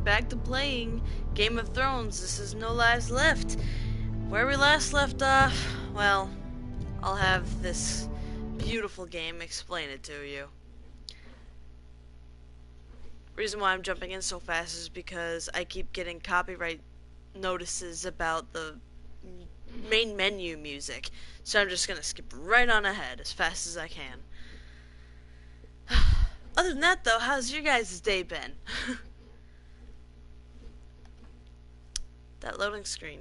back to playing Game of Thrones. This is No Lives Left. Where we last left off, well, I'll have this beautiful game explain it to you. Reason why I'm jumping in so fast is because I keep getting copyright notices about the main menu music, so I'm just gonna skip right on ahead as fast as I can. Other than that though, how's your guys' day been? That loading screen.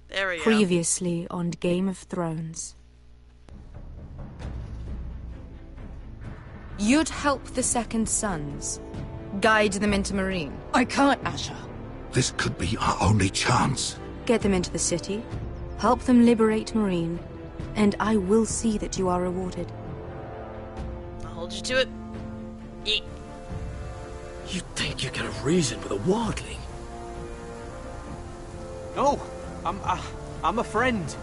There we go. Previously on Game of Thrones. You'd help the Second Sons. Guide them into Meereen. I can't, Asha. This could be our only chance. Get them into the city. Help them liberate Meereen. And I will see that you are rewarded. I'll hold you to it. Eat. You think you can reason with a wildling? No, I'm a friend.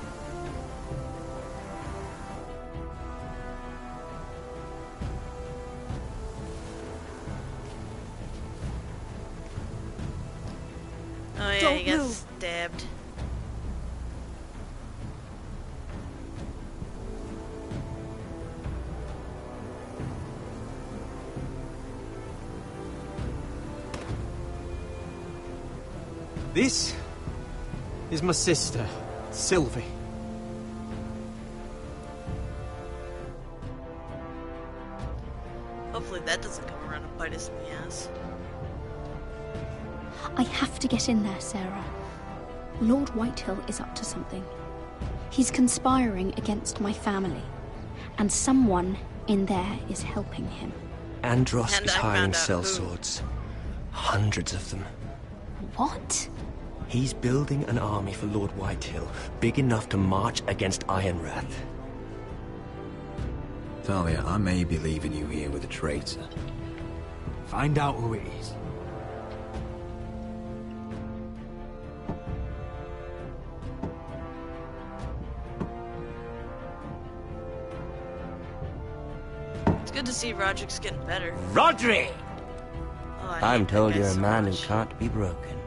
Oh yeah, Don't you got move. stabbed. This is my sister, Sylvie. Hopefully that doesn't come around and bite us in the ass. I have to get in there, Sarah. Lord Whitehill is up to something. He's conspiring against my family, and someone in there is helping him. Andros And is I hiring found out sellswords. Hundreds of them. What? He's building an army for Lord Whitehill, big enough to march against Ironrath. Talia, I may be leaving you here with a traitor. Find out who it is. It's good to see Roderick's getting better. Roderick! Oh, I I'm hate that told guy you're a so man much. who can't be broken.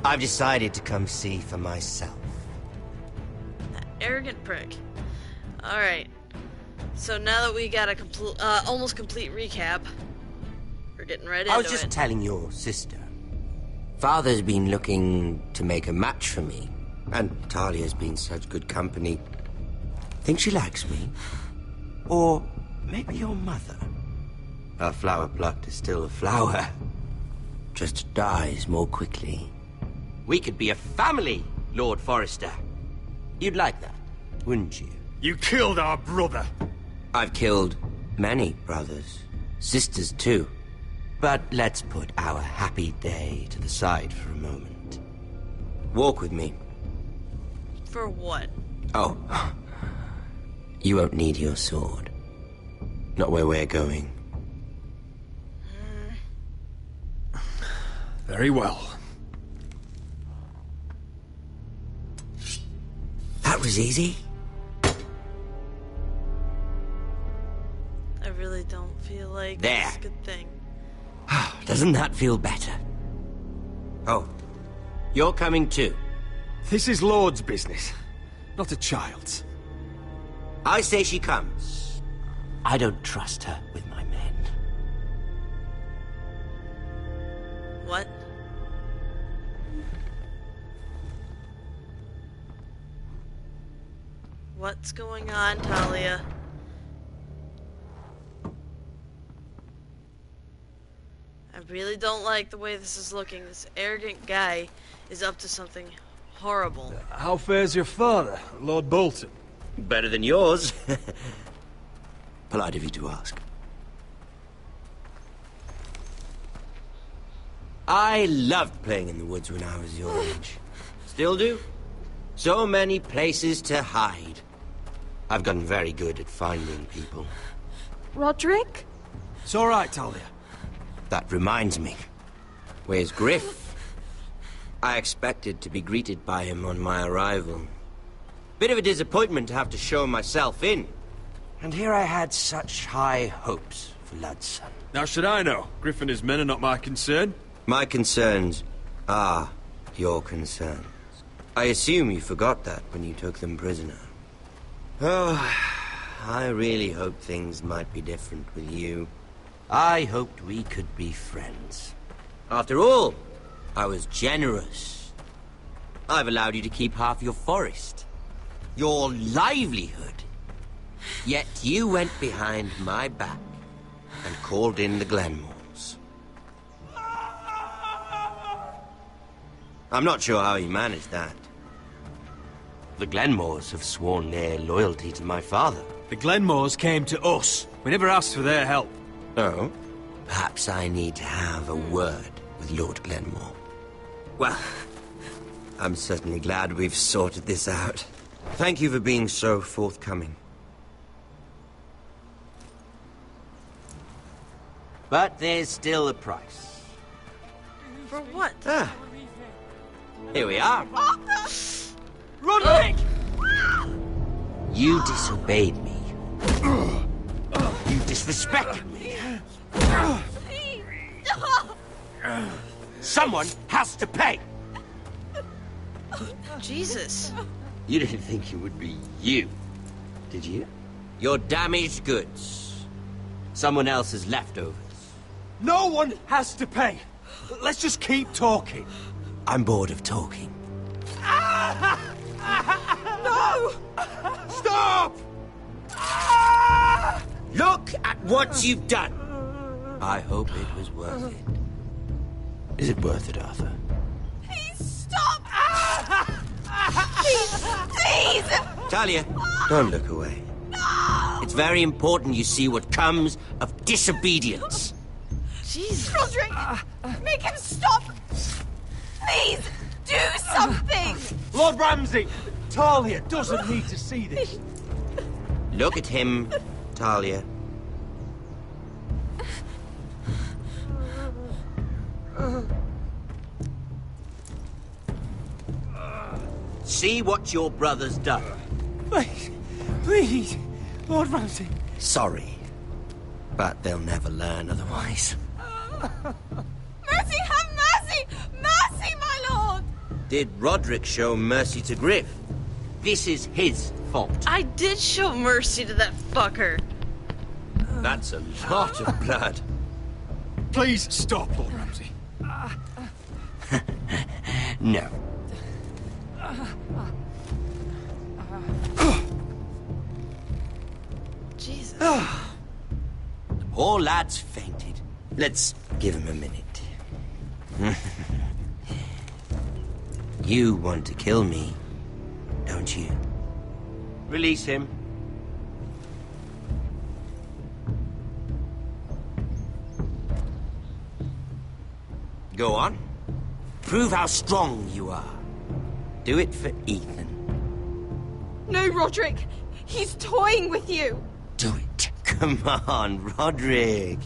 I've decided to come see for myself. That arrogant prick. Alright. So now that we got a almost complete recap, we're getting right into it. I was just telling your sister. Father's been looking to make a match for me, and Talia's been such good company. Think she likes me? Or maybe your mother? A flower plucked is still a flower. Just dies more quickly. We could be a family, Lord Forrester. You'd like that, wouldn't you? You killed our brother! I've killed many brothers, sisters too. But let's put our happy day to the side for a moment. Walk with me. For what? Oh, you won't need your sword. Not where we're going. Very well. That was easy. I really don't feel like There. it's a good thing. Doesn't that feel better? Oh, you're coming too. This is Lord's business, not a child's. I say she comes. I don't trust her with my men. What? What's going on, Talia? I really don't like the way this is looking. This arrogant guy is up to something horrible. How fares your father, Lord Bolton? Better than yours. Polite of you to ask. I loved playing in the woods when I was your age. Still do. So many places to hide. I've gotten very good at finding people. Roderick? It's all right, Talia. That reminds me. Where's Griff? I expected to be greeted by him on my arrival. Bit of a disappointment to have to show myself in. And here I had such high hopes for Lud's son. How should I know? Griffin and his men are not my concern. My concerns are your concerns. I assume you forgot that when you took them prisoner. Oh, I really hoped things might be different with you. I hoped we could be friends. After all, I was generous. I've allowed you to keep half your forest. Your livelihood. Yet you went behind my back and called in the Glenmores. I'm not sure how you managed that. The Glenmores have sworn their loyalty to my father. The Glenmores came to us. We never asked for their help. Oh? Perhaps I need to have a word with Lord Glenmore. Well, I'm certainly glad we've sorted this out. Thank you for being so forthcoming. But there's still a price. For what? Ah. Here we are. Roderick! You disobeyed me. You disrespected me. Someone has to pay. Jesus. You didn't think it would be you, did you? Your damaged goods. Someone else's leftovers. No one has to pay. Let's just keep talking. I'm bored of talking. No! Stop! Look at what you've done. I hope it was worth it. Is it worth it, Arthur? Please stop! Please! Talia, don't look away. No! It's very important you see what comes of disobedience. Jesus. Roderick! Make him stop! Please! Do something! Lord Ramsay! Talia doesn't need to see this. Look at him, Talia. See what your brother's done. Please, Lord Ramsay. Sorry, but they'll never learn otherwise. Mercy, have mercy! Mercy, my lord! Did Roderick show mercy to Griff? This is his fault. I did show mercy to that fucker. That's a lot of blood. Please stop, Lord Ramsay. No. Jesus. The poor lad's fainted. Let's give him a minute. You want to kill me, don't you? Release him. Go on. Prove how strong you are. Do it for Ethan. No, Roderick! He's toying with you! Do it. Come on, Roderick.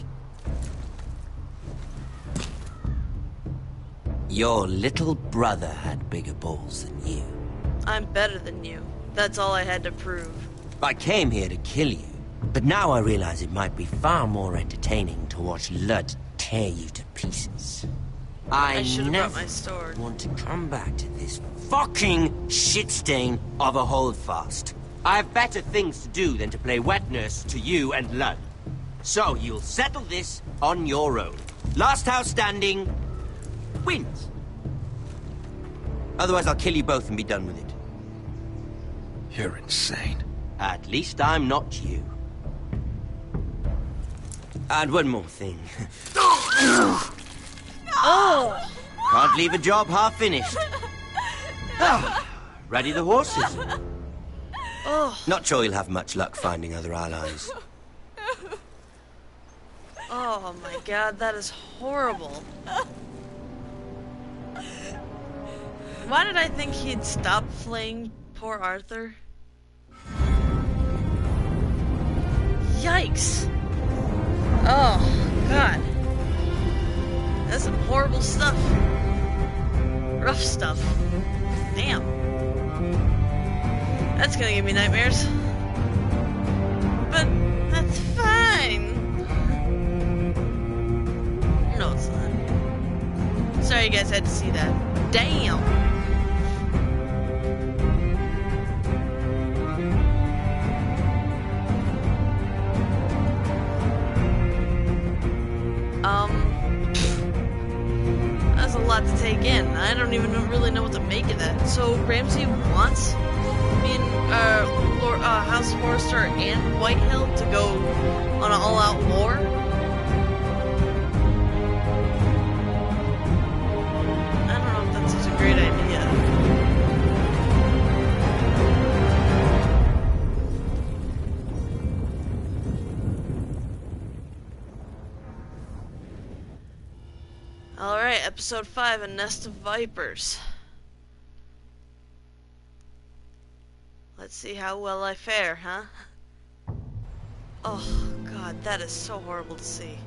Your little brother had bigger balls than you. I'm better than you. That's all I had to prove. I came here to kill you, but now I realize it might be far more entertaining to watch Lud tear you to pieces. I should have brought never my sword. want to come back to this fucking shit stain of a holdfast. I have better things to do than to play wet nurse to you and Lud. So you'll settle this on your own. Last house standing wins. Otherwise I'll kill you both and be done with it. You're insane. At least I'm not you. And one more thing. Oh! Can't leave a job half finished. Ready the horses? Oh! Not sure you'll have much luck finding other allies. Oh my god, that is horrible. Why did I think he'd stop flaying poor Arthur? Yikes! Oh, god. That's some horrible stuff. Rough stuff. Damn. That's gonna give me nightmares. But that's fine. you guys had to see that. Damn! That's a lot to take in. I don't even really know what to make of that. So Ramsay wants me and House Forrester and Whitehill to go on an all-out war? I don't know if that's such a great idea. Alright, episode 5, A Nest of Vipers. Let's see how well I fare, huh? Oh, God, that is so horrible to see.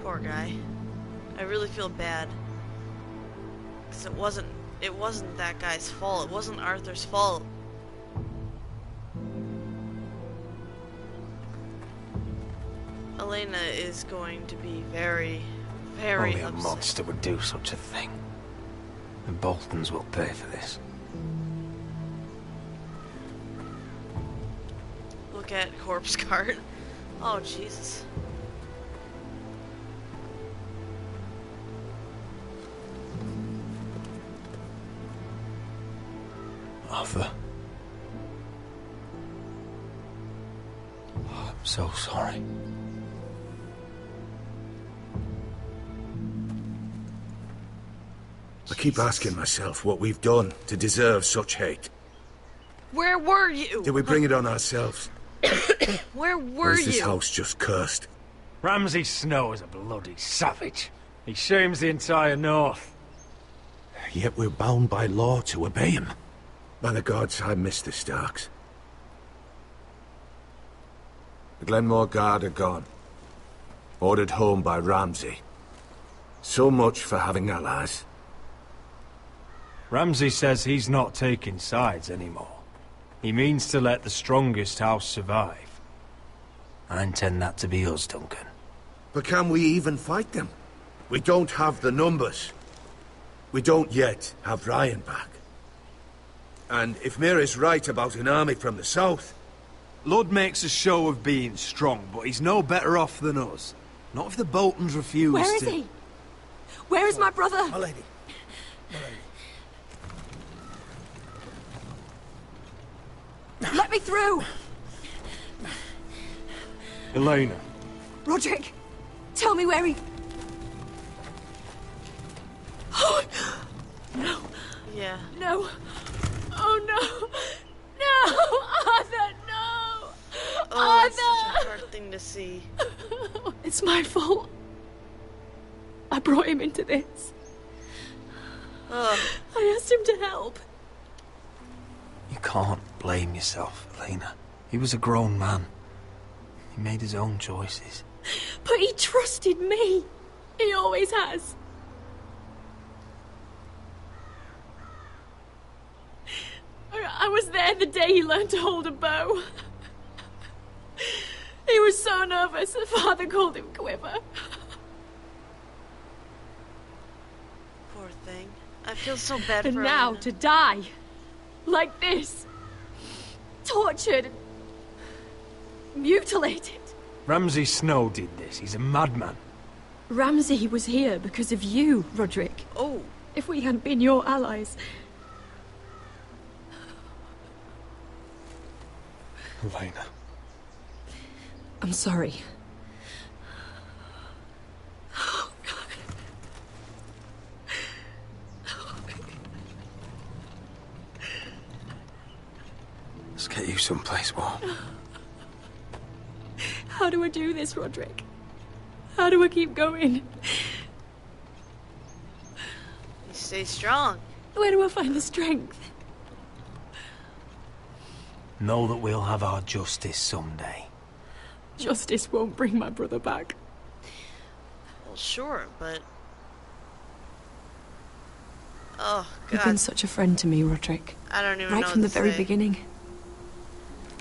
Poor guy. I really feel bad. Because it wasn't that guy's fault. It wasn't Arthur's fault. Elena is going to be very, very Only a upset. monster would do such a thing. The Boltons will pay for this. Look at corpse cart. Oh, Jesus. Arthur. Oh, I'm so sorry. I keep asking myself what we've done to deserve such hate. Where were you? Did we bring it on ourselves? Where Or were is this you? house just cursed? Ramsay Snow is a bloody savage. He shames the entire North. Yet we're bound by law to obey him. By the gods, I miss the Starks. The Glenmore Guard are gone. Ordered home by Ramsay. So much for having allies. Ramsay says he's not taking sides anymore. He means to let the strongest house survive. I intend that to be us, Duncan. But can we even fight them? We don't have the numbers. We don't yet have Ryan back. And if Mira's right about an army from the south... Lud makes a show of being strong, but he's no better off than us. Not if the Boltons refuse to... Where is he? Where is my brother? My lady. Let me through! Elena. Roderick, tell me where he... Oh, no, Yeah. no. Oh, no. No! Arthur, no! Oh, that's such a Arthur! hard thing to see. It's my fault. I brought him into this. Ugh. I asked him to help. You can't blame yourself, Elena. He was a grown man. He made his own choices. But he trusted me. He always has. I was there the day he learned to hold a bow. He was so nervous that Father called him Quiver. Poor thing. I feel so bad And for now Elena. to die. Like this. Tortured. Mutilated. Ramsay Snow did this. He's a madman. Ramsay was here because of you, Roderick. Oh. If we hadn't been your allies. Elena. I'm sorry. Let's get you someplace warm. How do I do this, Roderick? How do I keep going? You stay strong. Where do I find the strength? Know that we'll have our justice someday. Justice won't bring my brother back. Well, sure, but... Oh, God. You've been such a friend to me, Roderick. I don't even know right from the what to very say. beginning.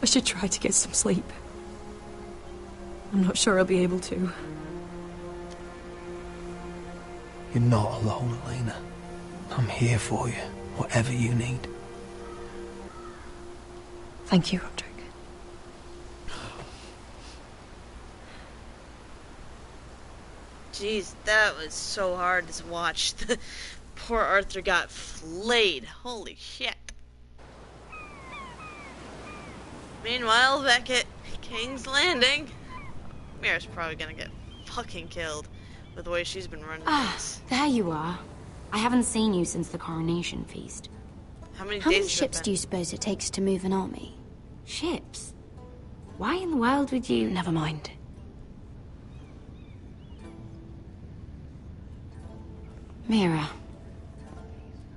I should try to get some sleep. I'm not sure I'll be able to. You're not alone, Elena. I'm here for you, whatever you need. Thank you, Roderick. Jeez, that was so hard to watch. Poor Arthur got flayed. Holy shit. Meanwhile, back at King's Landing, Mira's probably gonna get fucking killed with the way she's been running things. There you are. I haven't seen you since the coronation feast. How many How many days has it ships been? do you suppose it takes to move an army? Ships? Why in the world would you... Never mind. Mira,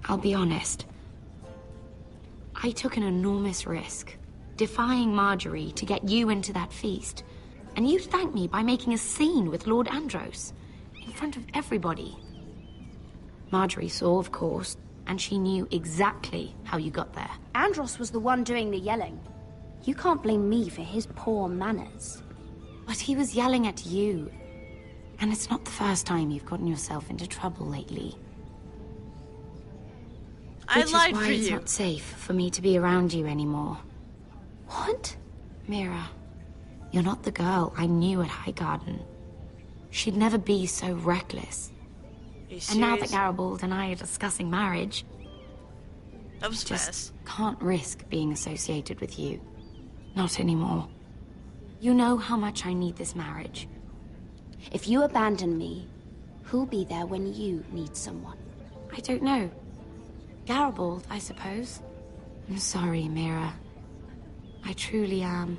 I'll be honest. I took an enormous risk, defying Marjorie to get you into that feast. And you thanked me by making a scene with Lord Andros, in front of everybody. Marjorie saw, of course, and she knew exactly how you got there. Andros was the one doing the yelling. You can't blame me for his poor manners. But he was yelling at you. And it's not the first time you've gotten yourself into trouble lately. I Which lied is why for it's you. not safe for me to be around you anymore. What? Mira, you're not the girl I knew at Highgarden. She'd never be so reckless. Are you And now that serious? Garibaldi and I are discussing marriage, That was just fast. can't risk being associated with you. Not anymore. You know how much I need this marriage. If you abandon me, who'll be there when you need someone? I don't know. Garibaldi, I suppose. I'm sorry, Mira. I truly am.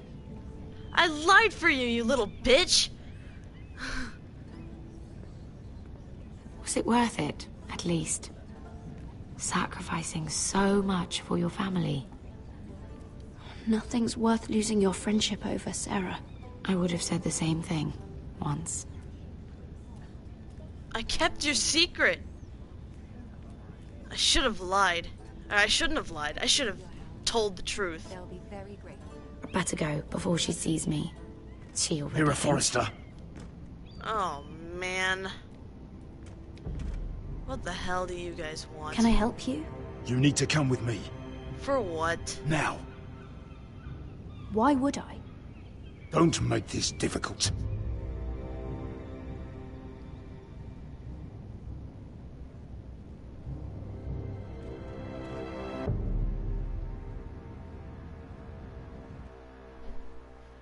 I lied for you, you little bitch! Was it worth it, at least? Sacrificing so much for your family. Nothing's worth losing your friendship over, Sarah. I would have said the same thing once. I kept your secret. I should have lied. Or I shouldn't have lied. I should have told the truth. They'll be very grateful. Better go before she sees me. She already Mira thinks- Forrester. Oh, man. What the hell do you guys want? Can I help you? You need to come with me. For what? Now. Why would I? Don't make this difficult.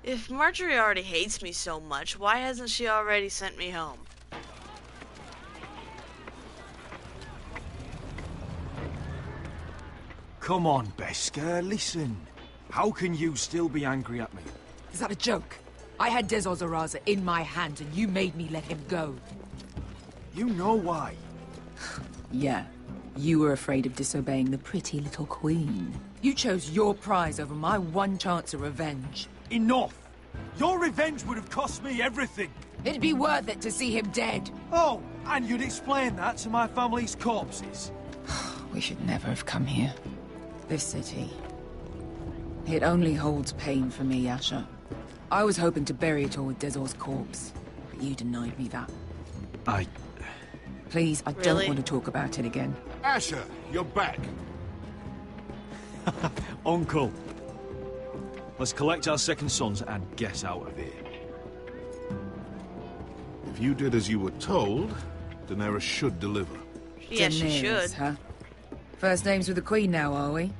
If Marjorie already hates me so much, why hasn't she already sent me home? Come on, Beskar, listen. How can you still be angry at me? Is that a joke? I had Des Ozaraza in my hands and you made me let him go. You know why. Yeah. You were afraid of disobeying the pretty little queen. You chose your prize over my one chance of revenge. Enough! Your revenge would have cost me everything! It'd be worth it to see him dead. Oh, and you'd explain that to my family's corpses. We should never have come here. This city. It only holds pain for me, Asher. I was hoping to bury it all with Dezor's corpse, but you denied me that. Please, I don't Really? want to talk about it again. Asher, you're back. Uncle. Let's collect our second sons and get out of here. If you did as you were told, Daenerys should deliver. Yeah, she Daenerys, should. huh? First names with the Queen now, are we?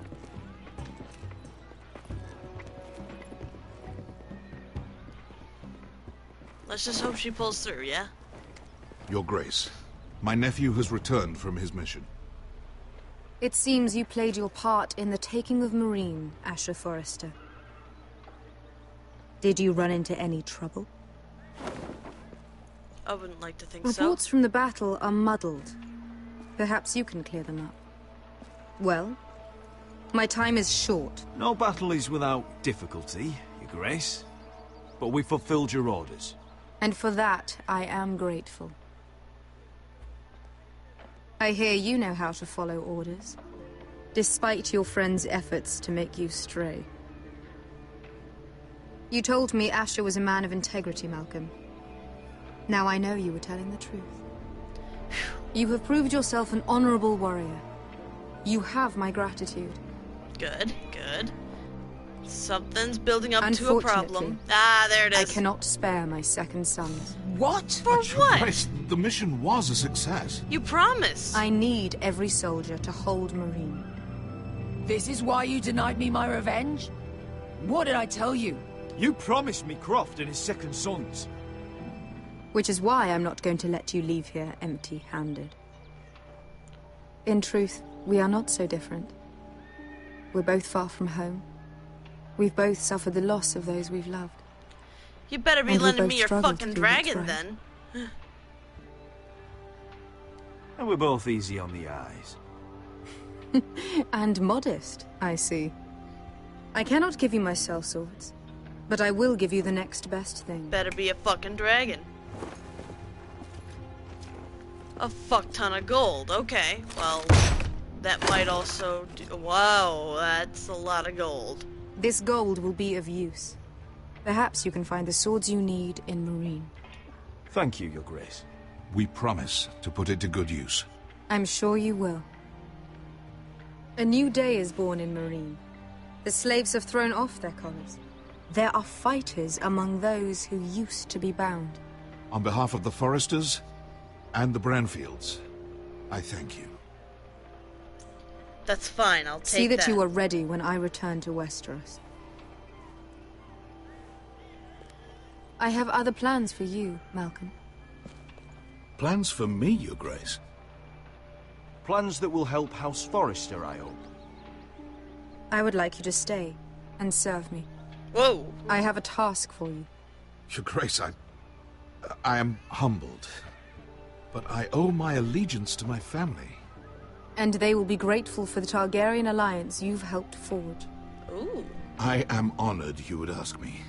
Let's just hope she pulls through, yeah? Your Grace, my nephew has returned from his mission. It seems you played your part in the taking of Marine, Asher Forrester. Did you run into any trouble? I wouldn't like to think Reports from the battle are muddled. Perhaps you can clear them up. Well, my time is short. No battle is without difficulty, Your Grace. but we fulfilled your orders. And for that, I am grateful. I hear you know how to follow orders, despite your friend's efforts to make you stray. You told me Asher was a man of integrity, Malcolm. Now I know you were telling the truth. You have proved yourself an honorable warrior. You have my gratitude. Good, good. Something's building up to a problem. Ah, there it is. I cannot spare my second sons. What? For what? Christ, the mission was a success. You promised. I need every soldier to hold Marine. This is why you denied me my revenge? What did I tell you? You promised me Croft and his second sons. Which is why I'm not going to let you leave here empty-handed. In truth, we are not so different. We're both far from home. We've both suffered the loss of those we've loved. You better be lending me your fucking dragon, then. And we're both easy on the eyes. And modest, I see. I cannot give you my sellswords, but I will give you the next best thing. Better be a fucking dragon. A fuck ton of gold. Okay, well, that might also do... Wow, that's a lot of gold. This gold will be of use. Perhaps you can find the swords you need in Marine. Thank you, Your Grace. We promise to put it to good use. I'm sure you will. A new day is born in Marine. The slaves have thrown off their collars. There are fighters among those who used to be bound. On behalf of the Foresters and the Branfields, I thank you. That's fine, I'll take that. See that you are ready when I return to Westeros. I have other plans for you, Malcolm. Plans for me, Your Grace? Plans that will help House Forrester, I hope. I would like you to stay and serve me. Whoa! I have a task for you. Your Grace, I am humbled, but I owe my allegiance to my family. And they will be grateful for the Targaryen alliance you've helped forge. Ooh. I am honored you would ask me.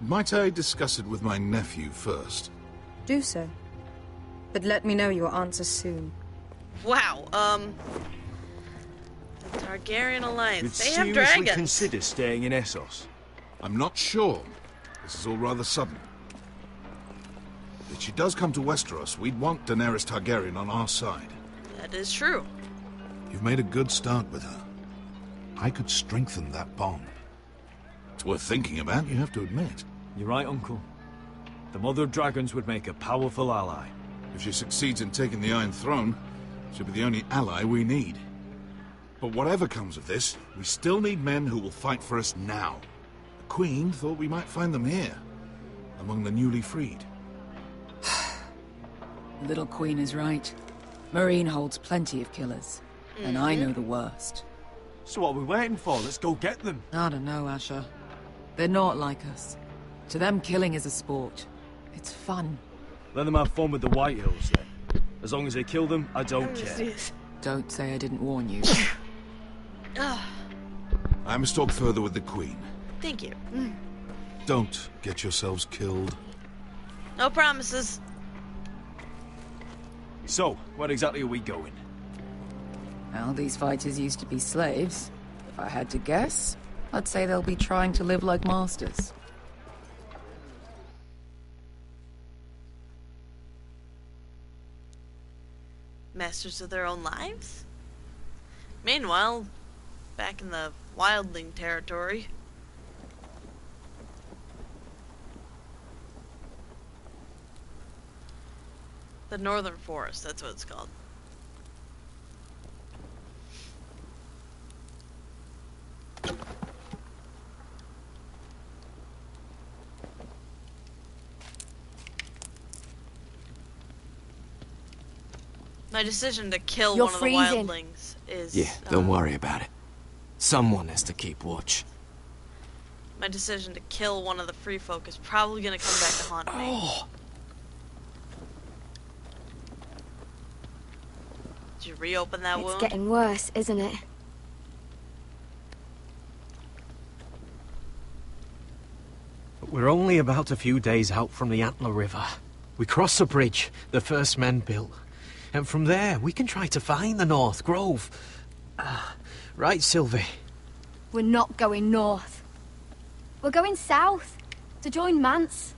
Might I discuss it with my nephew first? Do so. But let me know your answer soon. Wow, the Targaryen alliance. They have seriously dragons. Consider staying in Essos. I'm not sure. This is all rather sudden. If she does come to Westeros, we'd want Daenerys Targaryen on our side. That is true. You've made a good start with her. I could strengthen that bond. It's worth thinking about, you have to admit. You're right, Uncle. The Mother of Dragons would make a powerful ally. If she succeeds in taking the Iron Throne, she'll be the only ally we need. But whatever comes of this, we still need men who will fight for us now. The Queen thought we might find them here, among the newly freed. The little Queen is right. Marine holds plenty of killers, and I know the worst. So what are we waiting for? Let's go get them. I don't know, Asher. They're not like us. To them, killing is a sport. It's fun. Let them have fun with the White Hills, then. As long as they kill them, I don't care. Don't say I didn't warn you. I must talk further with the Queen. Thank you. Don't get yourselves killed. No promises. So, where exactly are we going? Well, these fighters used to be slaves. If I had to guess, I'd say they'll be trying to live like masters. Masters of their own lives? Meanwhile, back in the wildling territory. The Northern Forest, that's what it's called. My decision to kill You're one freezing. of the wildlings is... Yeah, don't worry about it. Someone has to keep watch. My decision to kill one of the free folk is probably gonna come back to haunt me. Did you reopen that wound? It's getting worse, isn't it? We're only about a few days out from the Antler River. We cross a bridge the first men built. And from there, we can try to find the North Grove. Right, Sylvie? We're not going north. We're going south, to join Mance,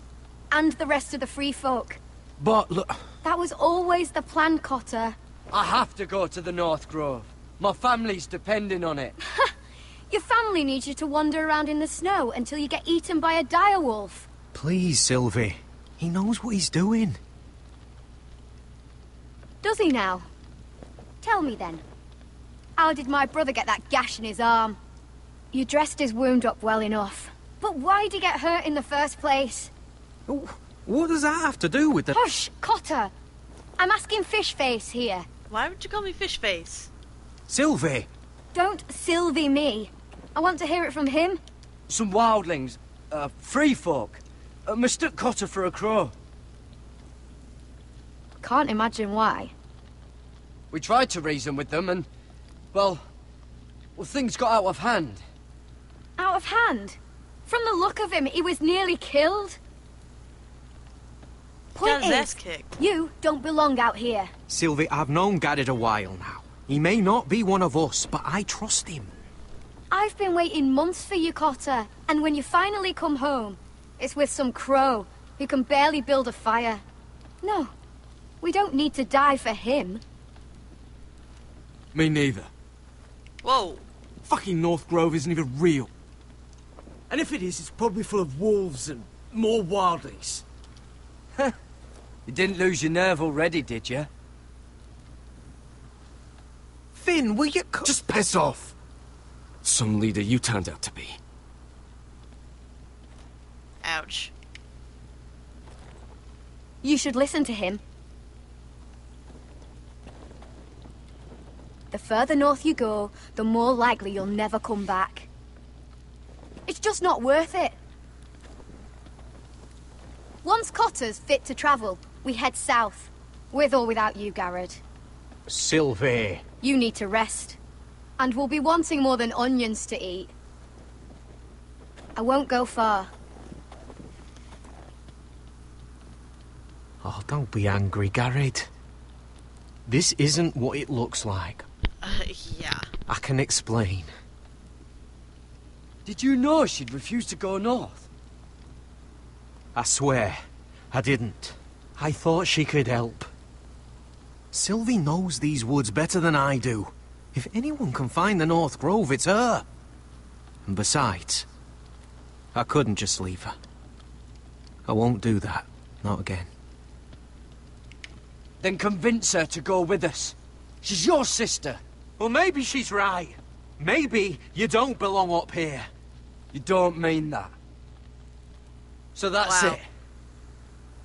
and the rest of the Free Folk. But look... That was always the plan, Cotter. I have to go to the North Grove. My family's depending on it. Your family needs you to wander around in the snow until you get eaten by a direwolf. Please, Sylvie. He knows what he's doing. Does he now? Tell me then. How did my brother get that gash in his arm? You dressed his wound up well enough. But why'd he get hurt in the first place? What does that have to do with the... Hush, Cotter! I'm asking Fishface here. Why would you call me Fishface? Sylvie! Don't Sylvie me. I want to hear it from him. Some wildlings. Free folk. Mistook Cotter for a crow. Can't imagine why. We tried to reason with them and... Well, things got out of hand. Out of hand? From the look of him, he was nearly killed. Point Got his ass is, kicked. you don't belong out here. Sylvie, I've known Garrett a while now. He may not be one of us, but I trust him. I've been waiting months for you, Cotter. And when you finally come home, it's with some crow who can barely build a fire. No, we don't need to die for him. Me neither. Whoa. Fucking North Grove isn't even real. And if it is, it's probably full of wolves and more wildlings. You didn't lose your nerve already, did you? Finn, will you... Just piss off! Some leader you turned out to be. Ouch. You should listen to him. The further north you go, the more likely you'll never come back. It's just not worth it. Once Cotter's fit to travel, we head south. With or without you, Garrett. Sylvie. You need to rest. And we'll be wanting more than onions to eat. I won't go far. Oh, don't be angry, Garrett. This isn't what it looks like. Yeah. I can explain. Did you know she'd refuse to go north? I swear, I didn't. I thought she could help. Sylvie knows these woods better than I do. If anyone can find the North Grove, it's her. And besides, I couldn't just leave her. I won't do that. Not again. Then convince her to go with us. She's your sister. Well, maybe she's right. Maybe you don't belong up here. You don't mean that. So that's Wow. it.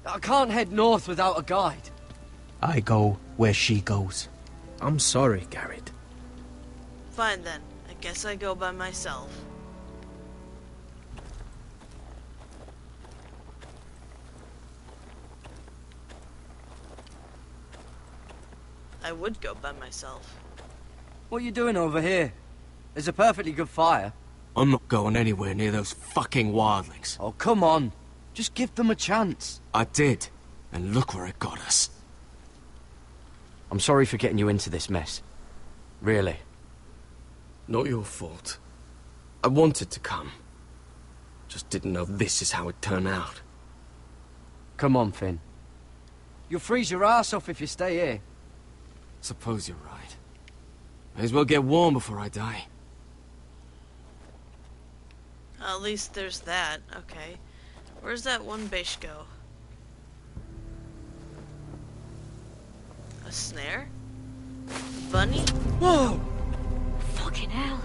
I can't head north without a guide. I go where she goes. I'm sorry, Garrett. Fine then. I guess I go by myself. I would go by myself. What are you doing over here? There's a perfectly good fire. I'm not going anywhere near those fucking wildlings. Oh, come on. Just give them a chance. I did, and look where it got us. I'm sorry for getting you into this mess. Really. Not your fault. I wanted to come. Just didn't know this is how it'd turn out. Come on, Finn. You'll freeze your ass off if you stay here. Suppose you're right. May as well get warm before I die. At least there's that. Okay. Where's that one base go? A snare? Bunny? Whoa! Fucking hell.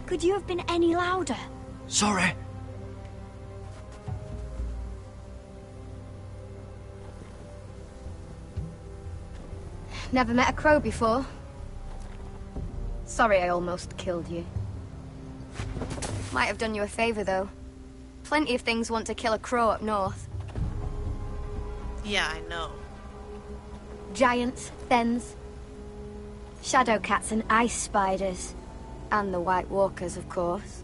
Could you have been any louder? Sorry. Never met a crow before. Sorry I almost killed you. Might have done you a favor, though. Plenty of things want to kill a crow up north. Yeah, I know. Giants, thens, shadow cats and ice spiders. And the White Walkers, of course.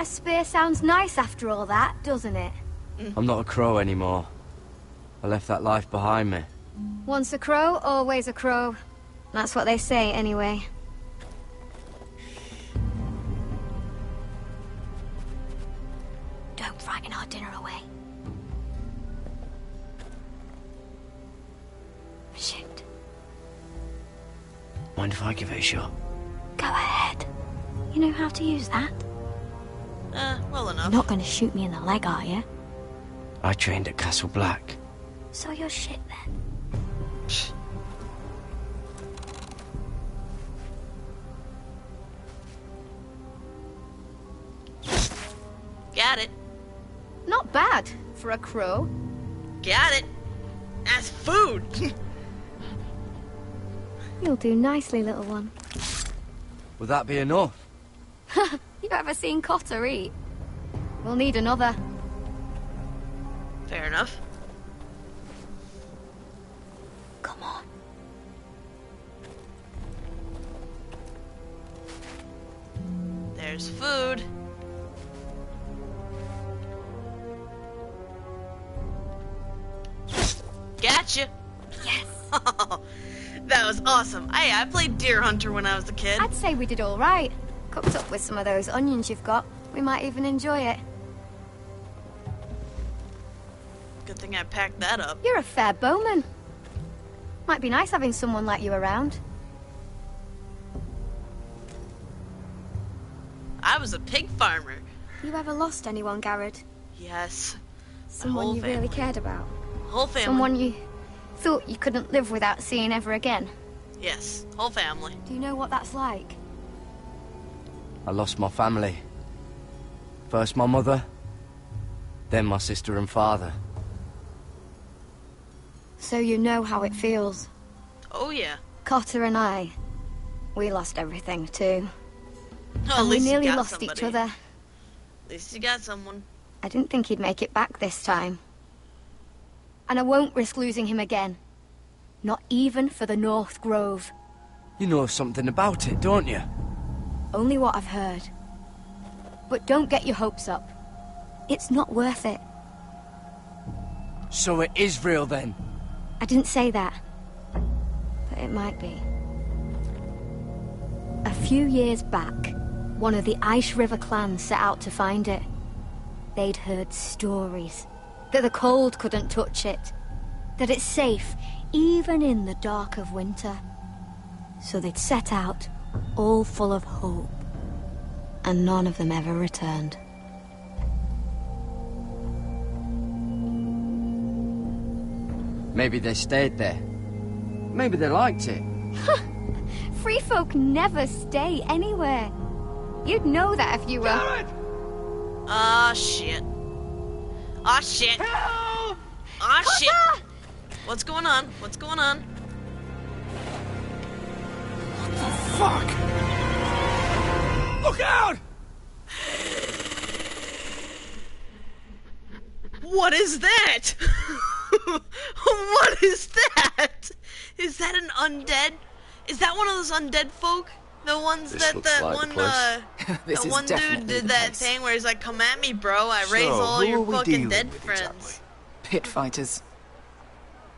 A spear sounds nice after all that, doesn't it? I'm not a crow anymore. I left that life behind me. Once a crow, always a crow. That's what they say, anyway. Don't frighten our dinner away. Shit. Mind if I give it a shot? Go ahead. You know how to use that? Well enough. You're not going to shoot me in the leg, are you? I trained at Castle Black. So you're shit then. Got it. Not bad for a crow. Got it. That's food. You'll do nicely, little one. Would that be enough? You ever seen Cotter eat? We'll need another. Fair enough. Come on. There's food. Gotcha. Yes. That was awesome. Hey, I played Deer Hunter when I was a kid. I'd say we did all right. Cooked up with some of those onions you've got. We might even enjoy it. Good thing I packed that up. You're a fair bowman. Might be nice having someone like you around. I was a pig farmer. You ever lost anyone, Garrett? Yes. Someone you really cared about? Whole family. Someone you thought you couldn't live without seeing ever again? Yes, whole family. Do you know what that's like? I lost my family. First my mother, then my sister and father. So you know how it feels. Oh yeah. Cotter and I, we lost everything too. Oh, and we nearly lost each other. At least you got someone. I didn't think he'd make it back this time. And I won't risk losing him again. Not even for the North Grove. You know something about it, don't you? Only what I've heard. But don't get your hopes up. It's not worth it. So it is real then? I didn't say that. But it might be. A few years back, one of the Ice River clans set out to find it. They'd heard stories. That the cold couldn't touch it. That it's safe, even in the dark of winter. So they'd set out, all full of hope. And none of them ever returned. Maybe they stayed there. Maybe they liked it. Free folk never stay anywhere. You'd know that if you were... Ah, shit. Ah, shit. Help! Ah, shit. What's going on? What's going on? What the fuck? Look out! What is that? What is that? Is that an undead? Is that one of those undead folk? The ones This that looks that like one the This that is one dude definitely did the that place. thing where he's like, "Come at me, bro. I raise So, all who your are we fucking dealing dead with friends." exactly? Pit fighters.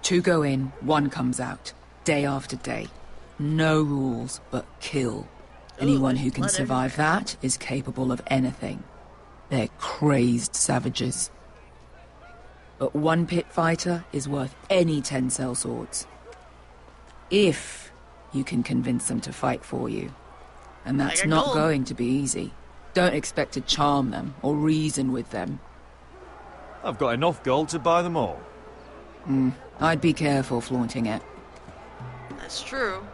2 go in, 1 comes out. Day after day. No rules, but kill. Anyone who can blood survive that is capable of anything. They're crazed savages. But 1 pit fighter is worth any 10 sellswords. If you can convince them to fight for you. And that's Like a not gold. going to be easy. Don't expect to charm them or reason with them. I've got enough gold to buy them all. I'd be careful flaunting it. That's true.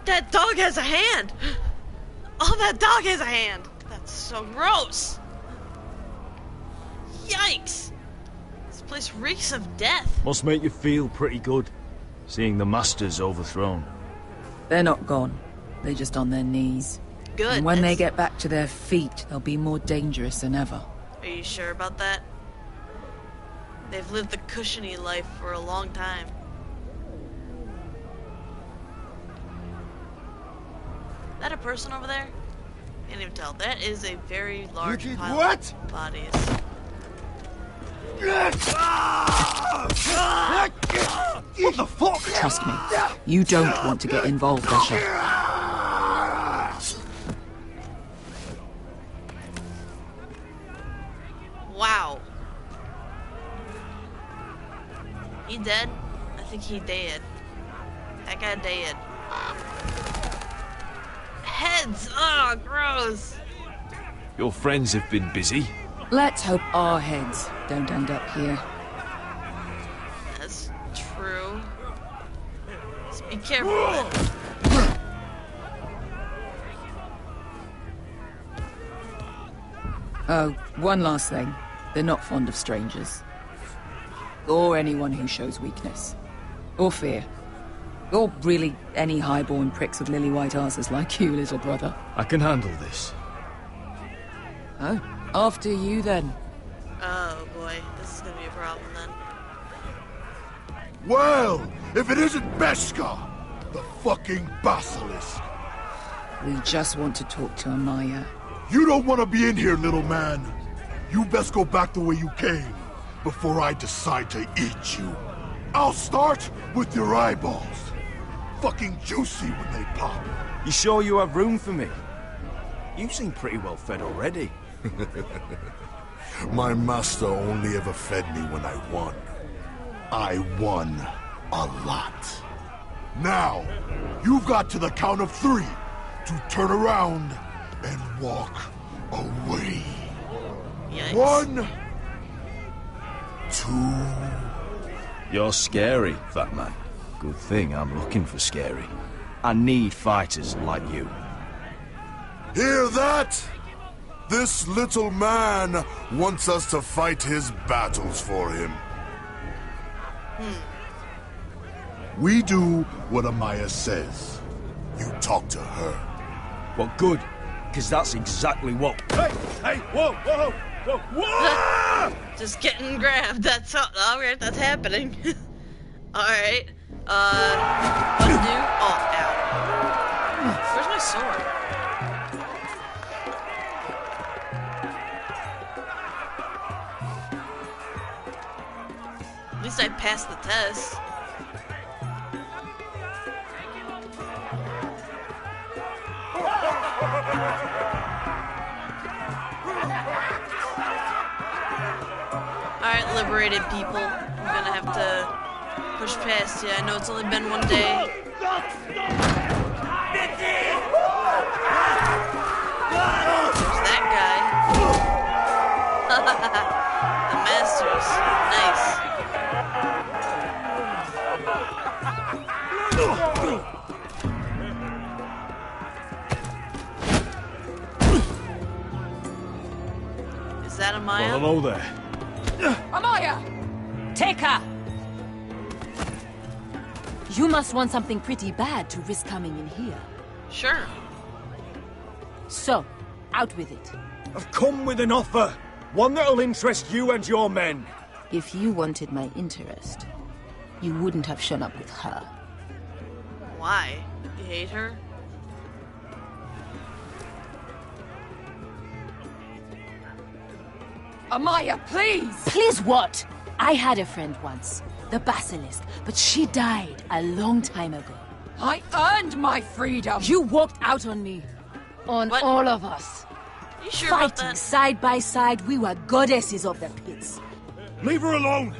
That dog has a hand! Oh, that dog has a hand! That's so gross! Yikes! This place reeks of death. Must make you feel pretty good, seeing the masters overthrown. They're not gone. They're just on their knees. Good. And when they get back to their feet, they'll be more dangerous than ever. Are you sure about that? They've lived the cushiony life for a long time. that a person over there? Can't even tell. That is a very large pile what? of bodies. What the fuck? Trust me, you don't want to get involved, Asher. Wow. He dead? I think he dead. That guy dead. Heads! Oh, gross! Your friends have been busy. Let's hope our heads don't end up here. That's true. Just be careful. Oh, one last thing. They're not fond of strangers. Or anyone who shows weakness. Or fear. Or really any highborn pricks with lily white asses like you, little brother. I can handle this. Oh, after you then. Oh boy, this is gonna be a problem then. Well, if it isn't Beskha, the fucking basilisk. We just want to talk to Amaya. You don't want to be in here, little man. You best go back the way you came before I decide to eat you. I'll start with your eyeballs. Fucking juicy when they pop. You sure you have room for me? You seem pretty well fed already. My master only ever fed me when I won. I won a lot. Now, you've got to the count of 3 to turn around and walk away. Yikes. 1, 2... You're scary, fat man. Good thing I'm looking for scary. I need fighters like you. Hear that? This little man wants us to fight his battles for him. We do what Amaya says. You talk to her. Well, good, because that's exactly what... Hey, whoa, whoa, whoa, whoa! Just getting grabbed, that's alright, that's happening. Alright, undo, oh, ow. Where's my sword? At least I passed the test. Alright, liberated people. I'm gonna have to push past you. I know it's only been one day. There's that guy. The Masters. Nice. Is that Amaya? Well, hello there. Amaya! Take her! You must want something pretty bad to risk coming in here. Sure. So, out with it. I've come with an offer. One that'll interest you and your men. If you wanted my interest, you wouldn't have shown up with her. Why? You hate her? Amaya, please! Please what? I had a friend once, the Basilisk, but she died a long time ago. I earned my freedom! You walked out on me. On What? all of us. You sure about Fighting that? side by side, we were goddesses of the pits. Leave her alone.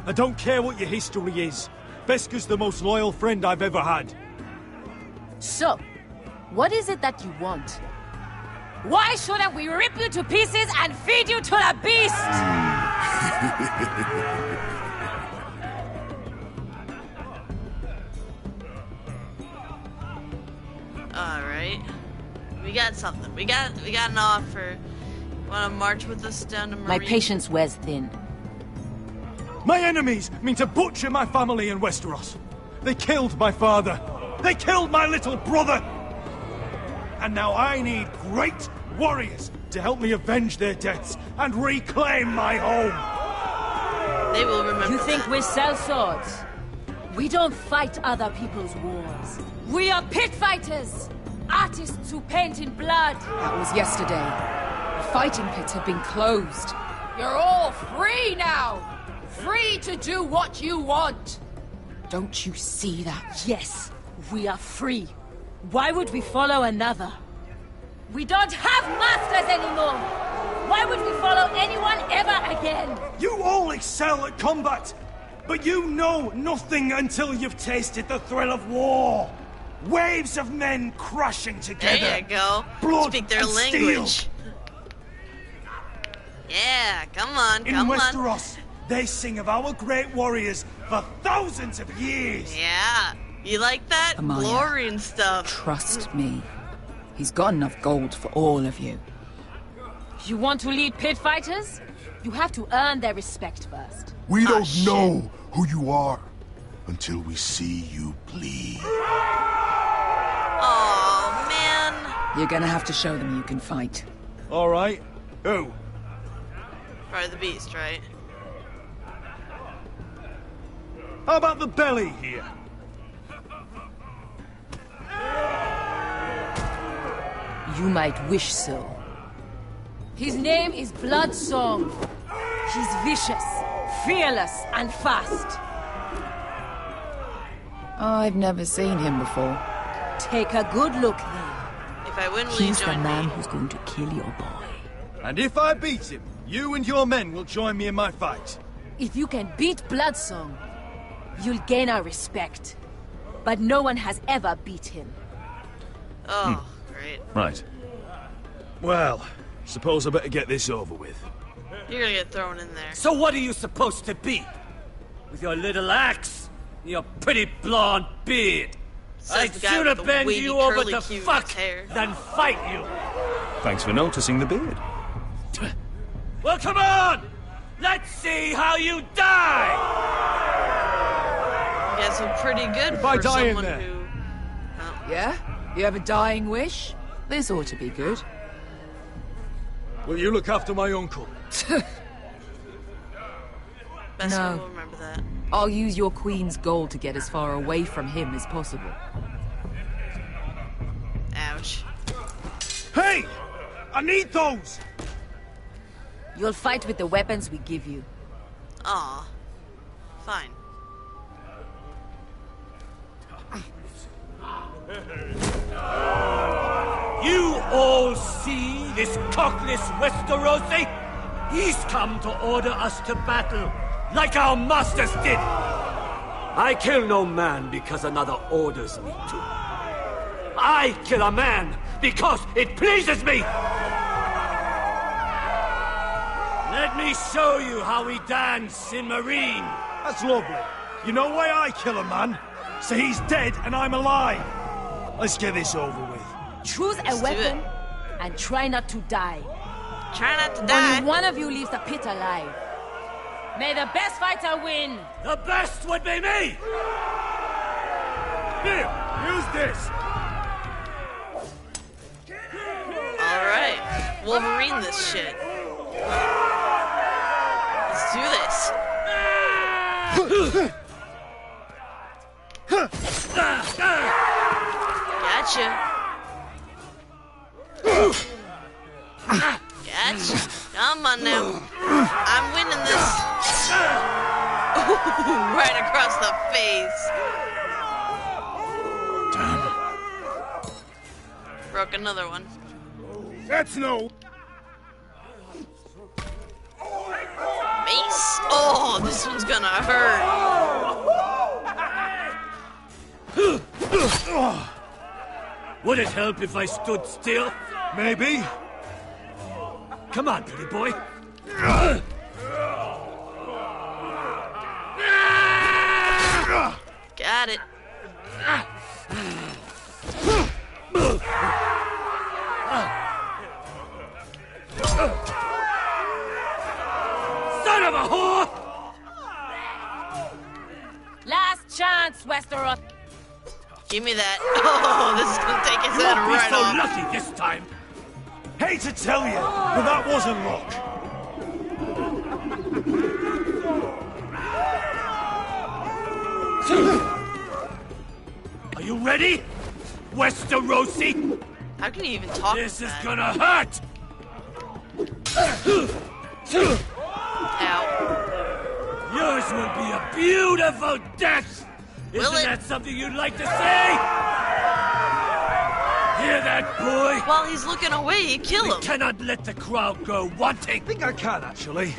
I don't care what your history is. Beskha's the most loyal friend I've ever had. So, what is it that you want? Why shouldn't we rip you to pieces and feed you to the beast? Alright. We got something. We got an offer. Wanna march with us down to Marine? My patience wears thin. My enemies mean to butcher my family in Westeros. They killed my father. They killed my little brother. And now I need great warriors to help me avenge their deaths and reclaim my home. They will remember. You think we sell swords? We don't fight other people's wars. We are pit fighters! artists who paint in blood. That was yesterday. The fighting pits have been closed. You're all free now! Free to do what you want! Don't you see that? Yes, we are free. Why would we follow another? We don't have masters anymore! Why would we follow anyone ever again? You all excel at combat, but you know nothing until you've tasted the thrill of war. Waves of men crashing together. There you go. Blood Speak their and language. steel. Yeah, come on, In come on. Westeros, they sing of our great warriors for thousands of years. Yeah, you like that? Amaya, Glory and stuff. Trust me. He's got enough gold for all of you. You want to lead pit fighters? You have to earn their respect first. We don't know who you are until we see you bleed. Oh man. You're gonna have to show them you can fight. All right. Who? Probably the beast, right? How about the belly here? You might wish so. His name is Bloodsong. He's vicious, fearless, and fast. I've never seen him before. Take a good look then. If I win, will you He's the join man me? who's going to kill your boy. And if I beat him, you and your men will join me in my fight. If you can beat Bloodsong, you'll gain our respect. But no one has ever beat him. Oh, great. Right. Well, suppose I better get this over with. You're gonna get thrown in there. So what are you supposed to be? With your little axe? And your pretty blonde beard? Says I'd the guy sooner with the bend wavy, you over curly to Q fuck hair. than fight you. Thanks for noticing the beard. Well, come on! Let's see how you die! You guys look pretty good If I for die in someone there. who... Yeah? You have a dying wish? This ought to be good. Will you look after my uncle? Best No. one will remember that. I'll use your queen's gold to get as far away from him as possible. Ouch. Hey! I need those! You'll fight with the weapons we give you. Aw. Fine. You all see this cockless Westerosi? He's come to order us to battle, like our masters did. I kill no man because another orders me to. I kill a man because it pleases me. Let me show you how we dance in Marine. That's lovely. You know why I kill a man? So he's dead and I'm alive. Let's get this over with. Choose a Let's do weapon it. and try not to die. Try not to die. Only one of you leaves the pit alive. May the best fighter win. The best would be me! Here, use this. Alright. Wolverine this shit. Let's do this. Gotcha. Gotcha. Come on now. I'm winning this. Right across the face. Damn. Broke another one. That's no. Mace. Oh, this one's gonna hurt. Would it help if I stood still? Maybe. Come on, pretty boy. Got it. Son of a whore! Last chance, Westeros. Give me that. Oh, this is gonna take his You head won't be right so off. lucky this time. Hate to tell you, but that wasn't luck. Are you ready? Westerosi! How can you even talk? This is gonna hurt! Ow. Yours will be a beautiful death! Isn't that something you'd like to say? Hear that, boy? While he's looking away, you kill him. We cannot let the crowd go wanting. I think I can, actually.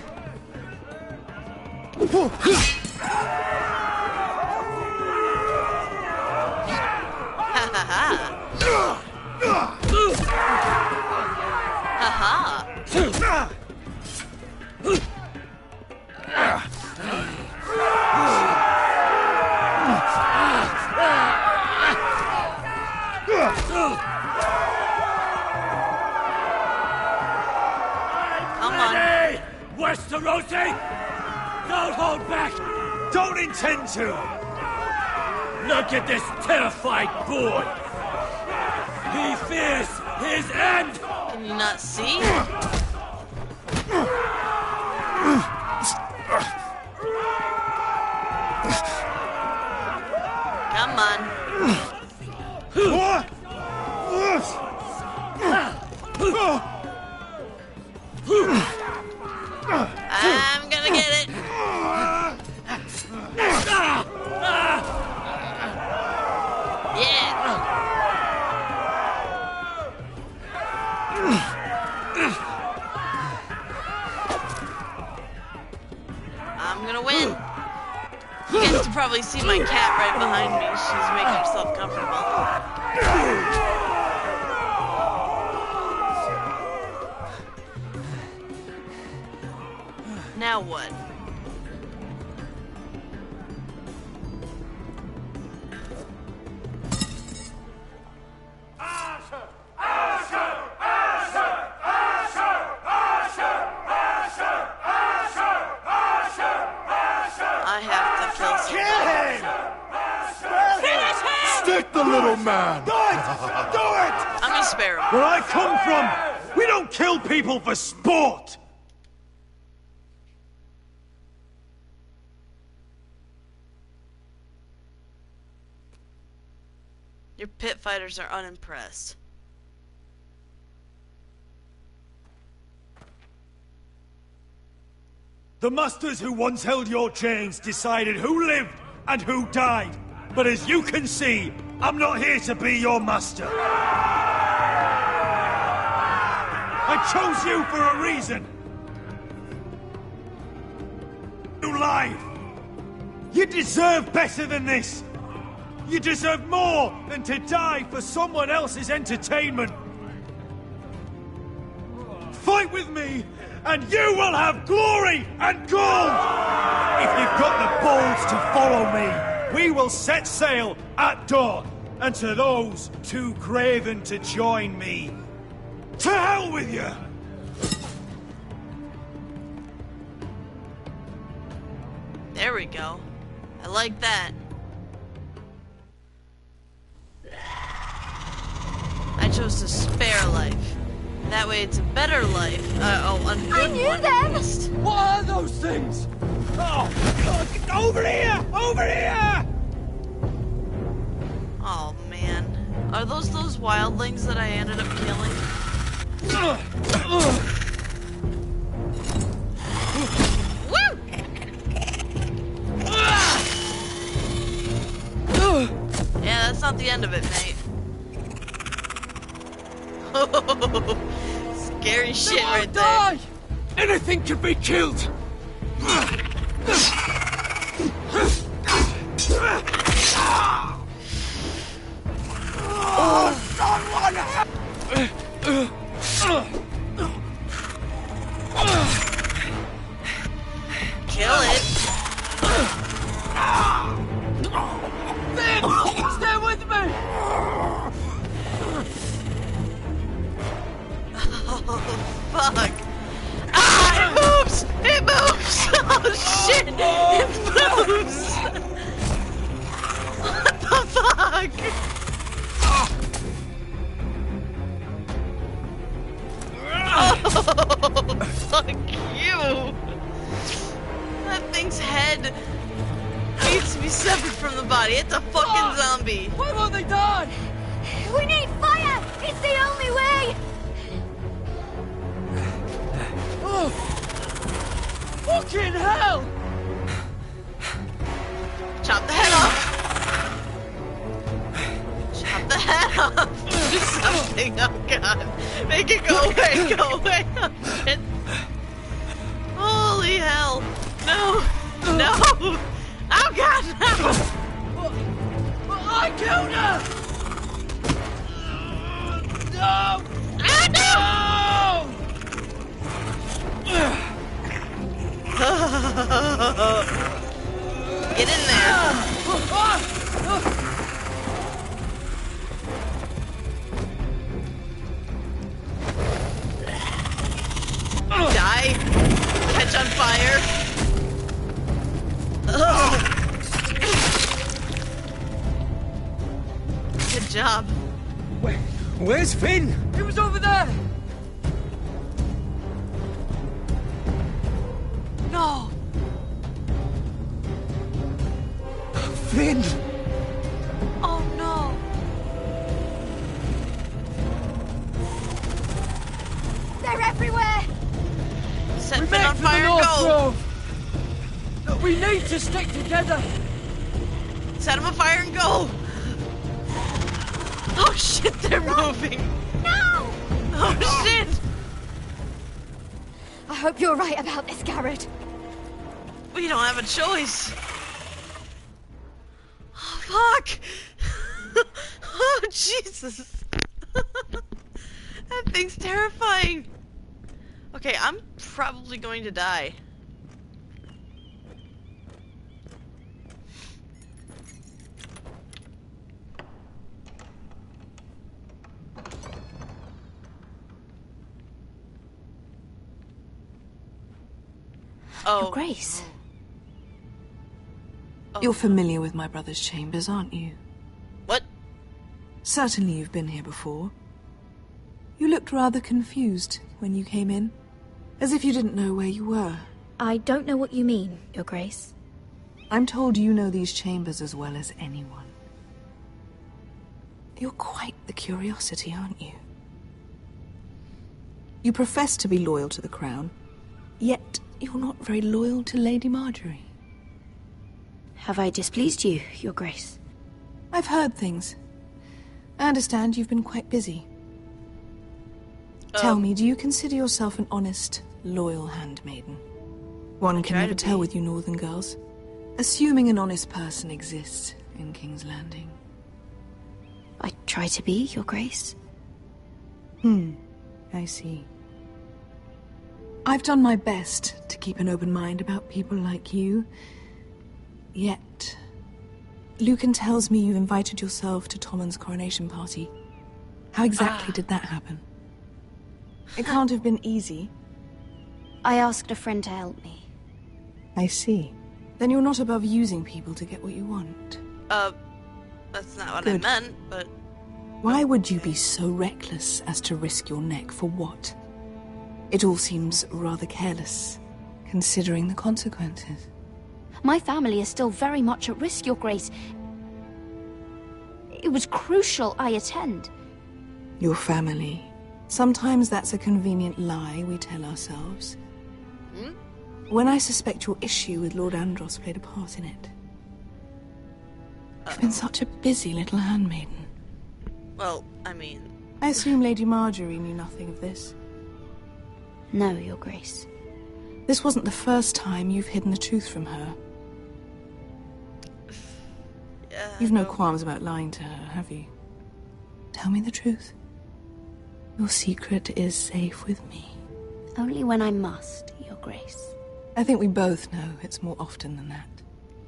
Come on. Westerosi! Don't hold back! Don't intend to! Look at this terrified boy! He fears his end! Can you not see? Come on. I'm gonna get it. Yeah. I'm gonna win. You guys can probably see my cat right behind me. She's making herself comfortable. Now what? I have to kill somebody. Finish him! Stick the little man! Do it! Do it! I'm gonna spare him. Where I come from, we don't kill people for sport! Your pit fighters are unimpressed. The masters who once held your chains decided who lived and who died. But as you can see, I'm not here to be your master. I chose you for a reason. New life. You deserve better than this. You deserve more than to die for someone else's entertainment. Fight with me, and you will have glory and gold! If you've got the balls to follow me, we will set sail at dawn. And to those too craven to join me, to hell with you! There we go. I like that. I chose to spare life. That way it's a better life. A good I knew one, them! at least. What are those things? Oh, over here! Over here! Oh, man. Are those wildlings that I ended up killing? Woo! Yeah, that's not the end of it, mate. Scary shit right there. Anything can be killed! Kill it. Vin! Stay with me! Oh, fuck. Ah, it moves! It moves! Oh, shit! It moves! What the fuck? Oh, fuck you! That thing's head needs to be separate from the body. It's a fucking zombie. Why won't they die? Fucking hell! Chop the head off! Chop the head off! Do something, oh god. Make it go away, go away! Oh shit. Holy hell! No! No! Oh god, no! I killed her! No! Ah, no! Get in there! Die! Catch on fire! Ugh. Good job. Where's Finn? He was over there! No! Finn! Oh no! They're everywhere! Set We Finn make on for fire the and North go! Grove. We need to stick together! Set him on fire and go! Oh shit, they're moving! No! Oh shit! I hope you're right about this, Garrett. We don't have a choice. Oh, fuck! Oh, Jesus! That thing's terrifying! Okay, I'm probably going to die. Oh. Your Grace. Oh. You're familiar with my brother's chambers, aren't you? What? Certainly you've been here before. You looked rather confused when you came in, as if you didn't know where you were. I don't know what you mean, Your Grace. I'm told you know these chambers as well as anyone. You're quite the curiosity, aren't you? You profess to be loyal to the crown, yet you're not very loyal to Lady Marjorie. Have I displeased you, Your Grace? I've heard things. I understand you've been quite busy. Tell me, do you consider yourself an honest, loyal handmaiden? One can never tell with you northern girls. Assuming an honest person exists in King's Landing. I try to be, Your Grace. I see. I've done my best to keep an open mind about people like you. Yet, Lucan tells me you invited yourself to Tommen's coronation party. How exactly did that happen? It can't have been easy. I asked a friend to help me. I see. Then you're not above using people to get what you want. That's not what Good. I meant, but... Why would you be so reckless as to risk your neck for what? It all seems rather careless, considering the consequences. My family is still very much at risk, Your Grace. It was crucial I attend. Your family. Sometimes that's a convenient lie we tell ourselves. When I suspect your issue with Lord Andros played a part in it. You've been such a busy little handmaiden. Well, I mean... I assume Lady Marjorie knew nothing of this. No, Your Grace. This wasn't the first time you've hidden the truth from her. You've no qualms about lying to her, have you? Tell me the truth. Your secret is safe with me. Only when I must, Your Grace. I think we both know it's more often than that.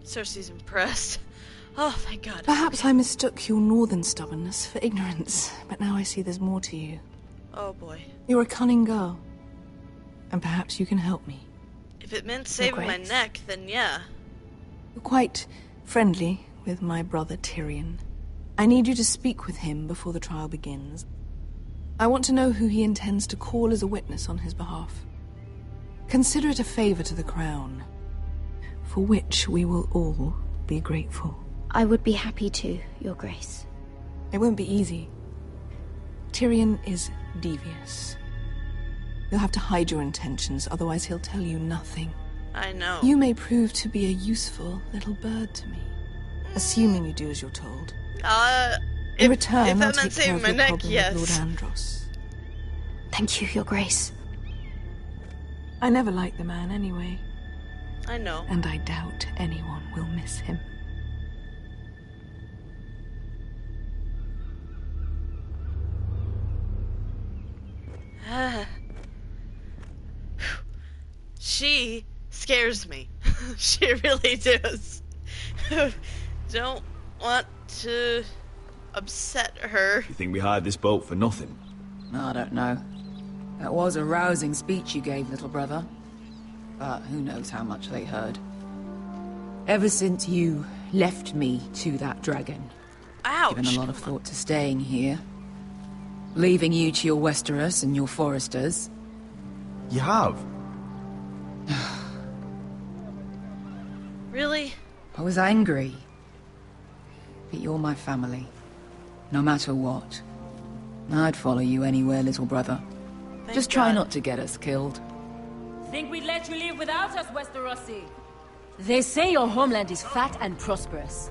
Cersei's impressed. Oh, thank God. Perhaps I mistook your northern stubbornness for ignorance, but now I see there's more to you. Oh, boy. You're a cunning girl. And perhaps you can help me. If it meant saving my neck, then yeah. You're quite friendly with my brother Tyrion. I need you to speak with him before the trial begins. I want to know who he intends to call as a witness on his behalf. Consider it a favor to the crown, for which we will all be grateful. I would be happy to, Your Grace. It won't be easy. Tyrion is devious. You'll have to hide your intentions, otherwise he'll tell you nothing. I know. You may prove to be a useful little bird to me, assuming you do as you're told. In return, I'll take care of your problem with Lord Andros. Thank you, Your Grace. I never liked the man anyway. I know. And I doubt anyone will miss him. She scares me. She really does. Don't want to upset her. You think we hired this boat for nothing? I don't know. That was a rousing speech you gave, little brother. But who knows how much they heard. Ever since you left me to that dragon, Ouch. given a lot of thought to staying here. Leaving you to your Westeros and your foresters. You have? Really? I was angry. But you're my family. No matter what. I'd follow you anywhere, little brother. Just try not to get us killed. Think we'd let you live without us, Westerosi? They say your homeland is fat and prosperous.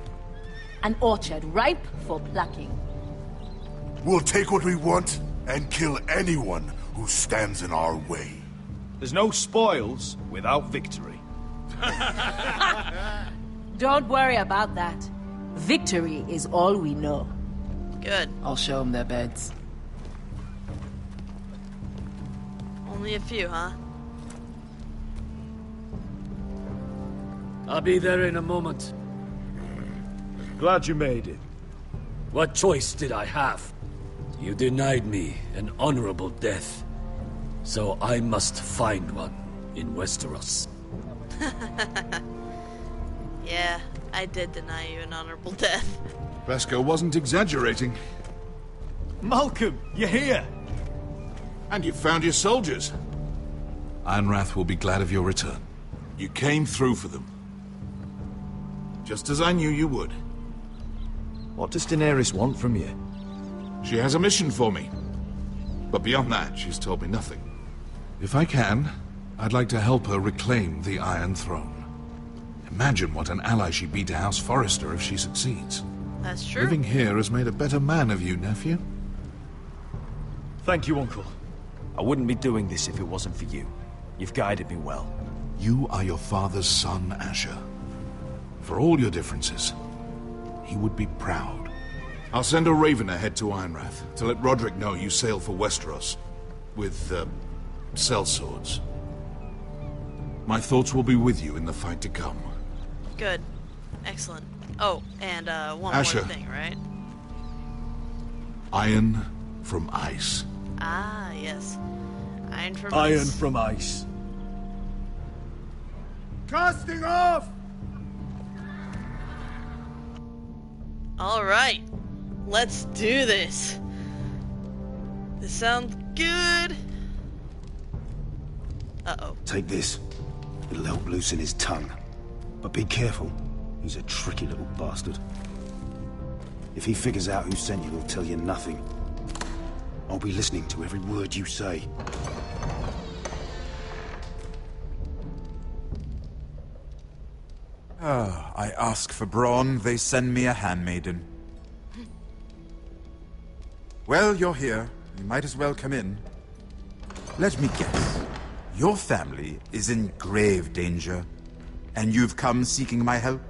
An orchard ripe for plucking. We'll take what we want and kill anyone who stands in our way. There's no spoils without victory. Don't worry about that. Victory is all we know. Good. I'll show them their beds. Only a few, huh? I'll be there in a moment. Glad you made it. What choice did I have? You denied me an honorable death. So I must find one in Westeros. Yeah, I did deny you an honorable death. Vesco wasn't exaggerating. Malcolm, you're here! And you've found your soldiers. Ironrath will be glad of your return. You came through for them. Just as I knew you would. What does Daenerys want from you? She has a mission for me. But beyond that, she's told me nothing. If I can, I'd like to help her reclaim the Iron Throne. Imagine what an ally she'd be to House Forrester if she succeeds. That's true. Living here has made a better man of you, nephew. Thank you, Uncle. I wouldn't be doing this if it wasn't for you. You've guided me well. You are your father's son, Asher. For all your differences, he would be proud. I'll send a raven ahead to Ironrath to let Roderick know you sail for Westeros. With, sellswords. My thoughts will be with you in the fight to come. Good. Excellent. Oh, and one Asher. more thing, right? Iron from ice. Ah, yes. Iron from Iron ice. from ice. Casting off! Alright. Let's do this. This sounds good. Uh-oh. Take this. It'll help loosen his tongue. But be careful. He's a tricky little bastard. If he figures out who sent you, he'll tell you nothing. I'll be listening to every word you say. I ask for brawn, they send me a handmaiden. Well, you're here. You might as well come in. Let me guess. Your family is in grave danger, and you've come seeking my help?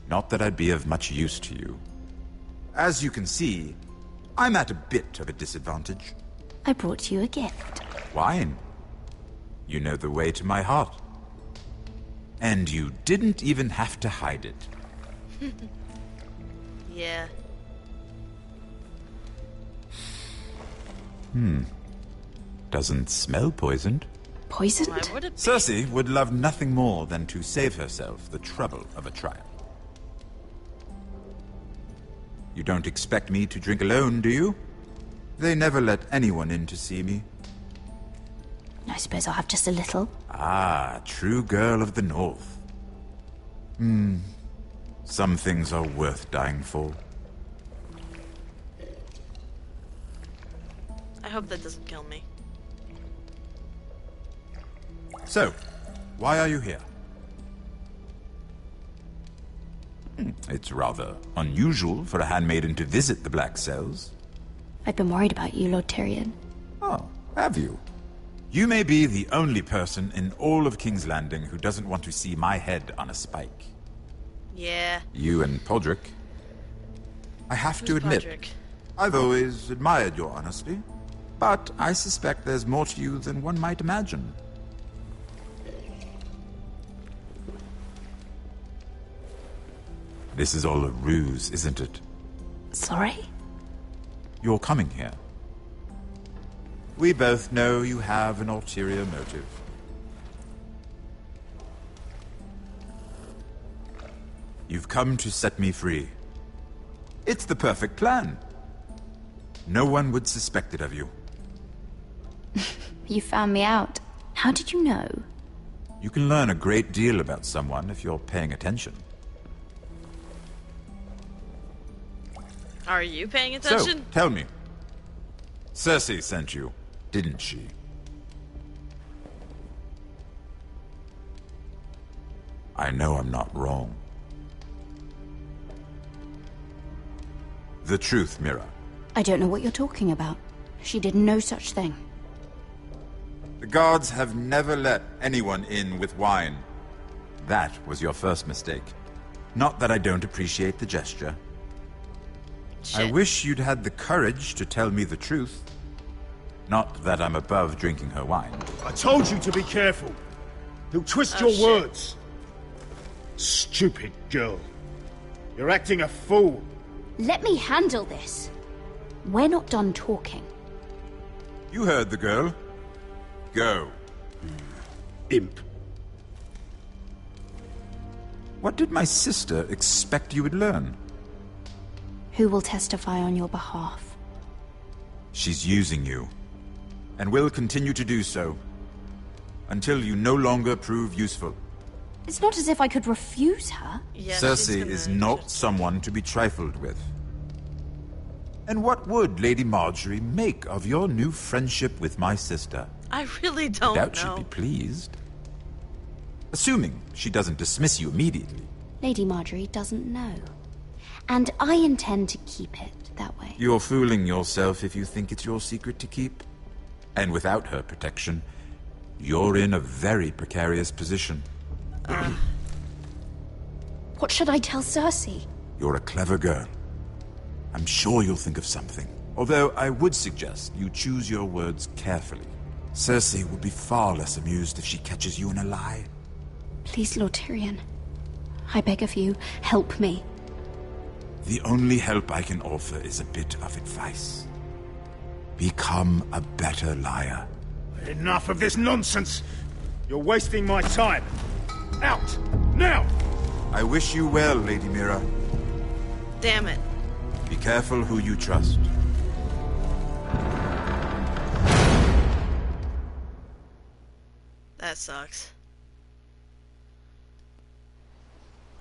Not that I'd be of much use to you. As you can see, I'm at a bit of a disadvantage. I brought you a gift. Wine. You know the way to my heart. And you didn't even have to hide it. Yeah. Doesn't smell poisoned. Poisoned? Why would it be? Cersei would love nothing more than to save herself the trouble of a trial. You don't expect me to drink alone, do you? They never let anyone in to see me. I suppose I'll have just a little. Ah, true girl of the North. Some things are worth dying for. I hope that doesn't kill me. So, Why are you here? It's rather unusual for a handmaiden to visit the Black Cells. I've been worried about you, Lord Tyrion. Oh, have you? You may be the only person in all of King's Landing who doesn't want to see my head on a spike. Yeah. You and Podrick. I have to admit, Podrick? I've always admired your honesty, but I suspect there's more to you than one might imagine. This is all a ruse, isn't it? Sorry? You're coming here. We both know you have an ulterior motive. You've come to set me free. It's the perfect plan. No one would suspect it of you. You found me out. How did you know? You can learn a great deal about someone if you're paying attention. Are you paying attention? So, tell me. Cersei sent you, didn't she? I know I'm not wrong. The truth, Mira. I don't know what you're talking about. She did no such thing. The guards have never let anyone in with wine. That was your first mistake. Not that I don't appreciate the gesture. I wish you'd had the courage to tell me the truth. Not that I'm above drinking her wine. I told you to be careful. He'll twist your words. Stupid girl. You're acting a fool. Let me handle this. We're not done talking. You heard the girl. Go. Imp. What did my sister expect you would learn? Who will testify on your behalf? She's using you, and will continue to do so, until you no longer prove useful. It's not as if I could refuse her. Cersei is not someone to be trifled with. And what would Lady Marjorie make of your new friendship with my sister? I really don't I doubt know. she'd be pleased. Assuming she doesn't dismiss you immediately. Lady Marjorie doesn't know. And I intend to keep it that way. You're fooling yourself if you think it's your secret to keep. And without her protection, you're in a very precarious position. What should I tell Cersei? You're a clever girl. I'm sure you'll think of something. Although I would suggest you choose your words carefully. Cersei will be far less amused if she catches you in a lie. Please, Lord Tyrion. I beg of you, help me. The only help I can offer is a bit of advice. Become a better liar. Enough of this nonsense. You're wasting my time. Out! Now! I wish you well, Lady Mira. Damn it. Be careful who you trust. That sucks.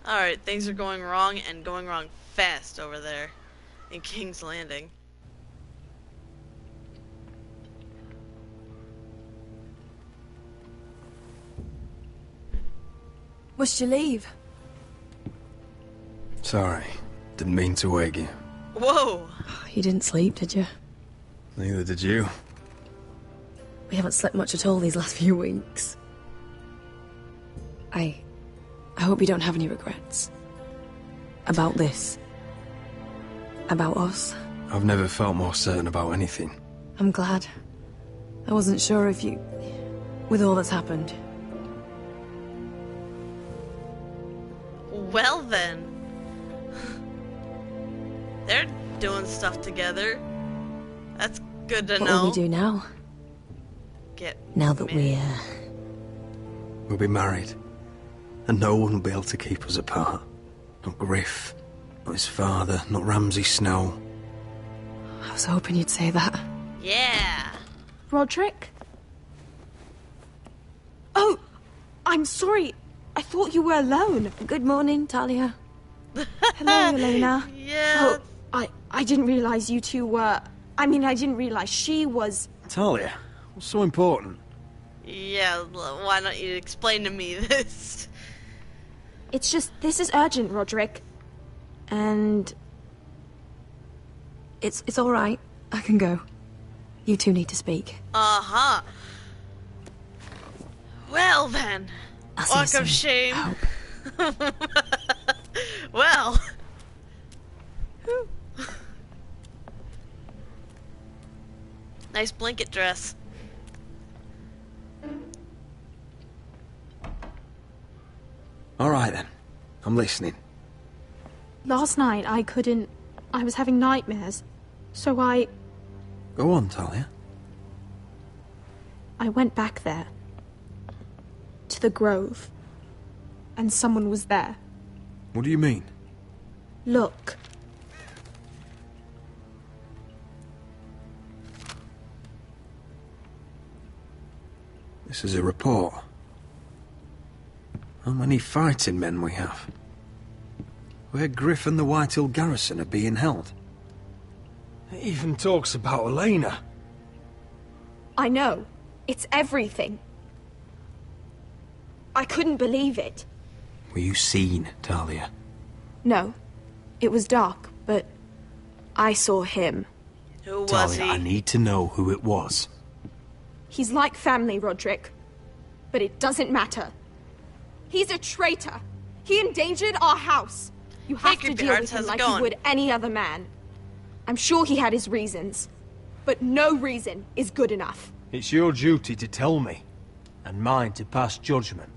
Alright, things are going wrong, and going wrong fast over there in King's Landing. Must you leave? Sorry, didn't mean to wake you. Whoa! You didn't sleep, did you? Neither did you. We haven't slept much at all these last few weeks. I hope you don't have any regrets. About this. About us. I've never felt more certain about anything. I'm glad. I wasn't sure if you... with all that's happened. Well then. They're doing stuff together. That's good to What know. will we do now? Get Now that We'll be married. And no one will be able to keep us apart. Not Griff, not his father, not Ramsay Snow. I was hoping you'd say that. Yeah. Roderick? Oh, I'm sorry. I thought you were alone. Good morning, Talia. Hello, Elena. Yeah. Oh, I didn't realize you two were... I mean, I didn't realize she was... Talia, what's so important? Yeah, why don't you explain to me this? It's just, this is urgent, Roderick. And... It's all right. I can go. You two need to speak. Uh-huh. Well then. I'll see Walk you of soon. shame. I hope. Well. Nice blanket dress. All right, then. I'm listening. Last night, I was having nightmares. So I Go on, Talia. went back there. To the grove. And someone was there. What do you mean? Look. This is a report. How many fighting men we have? Where Griff and the Whitehill garrison are being held. It even talks about Elena. I know. It's everything. I couldn't believe it. Were you seen, Talia? No. It was dark, but I saw him. Who was Talia, he? I need to know who it was. He's like family, Roderick. But it doesn't matter. He's a traitor. He endangered our house. You have to Creepy deal Hearts, with him how's it like you going? would any other man. I'm sure he had his reasons. But no reason is good enough. It's your duty to tell me, and mine to pass judgment.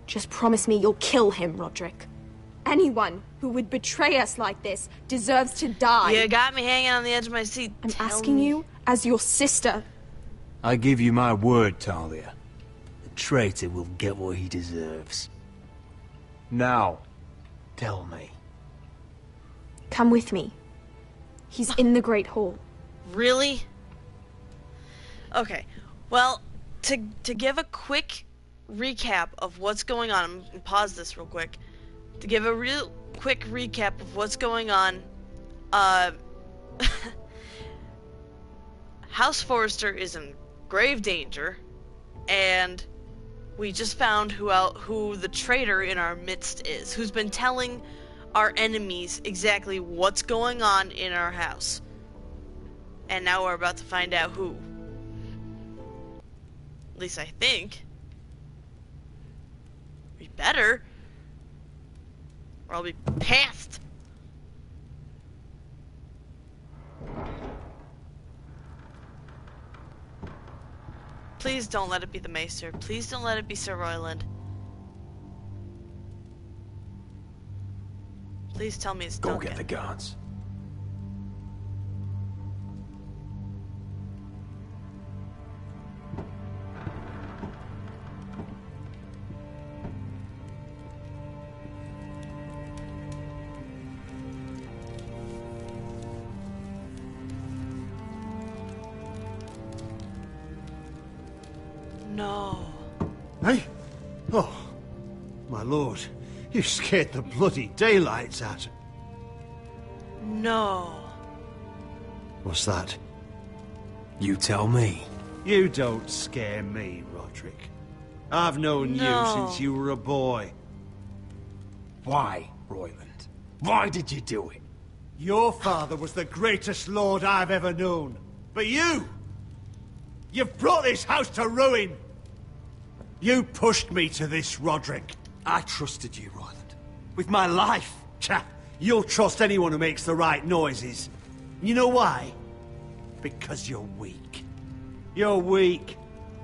Just promise me you'll kill him, Roderick. Anyone who would betray us like this deserves to die. You got me hanging on the edge of my seat. I'm asking you as your sister. I give you my word, Talia. The traitor will get what he deserves. Now, tell me. Come with me. He's in the Great Hall. Really? Okay. Well, to give a quick recap of what's going on, I'm gonna pause this real quick. To give a real quick recap of what's going on, House Forrester is in grave danger, and we just found who the traitor in our midst is, who's been telling our enemies exactly what's going on in our house. And now we're about to find out who. At least I think. We better. Or I'll be pissed. Please don't let it be the Maester. Please don't let it be Sir Royland. Please tell me it's Go Duncan. get the guards. No. Hey? Oh, my lord. You scared the bloody daylights out. No. What's that? You tell me. You don't scare me, Roderick. I've known No. you since you were a boy. Why, Royland? Why did you do it? Your father was the greatest lord I've ever known. But you've brought this house to ruin. You pushed me to this, Roderick. I trusted you, Royland. With my life. Cha, you'll trust anyone who makes the right noises. You know why? Because you're weak. You're weak.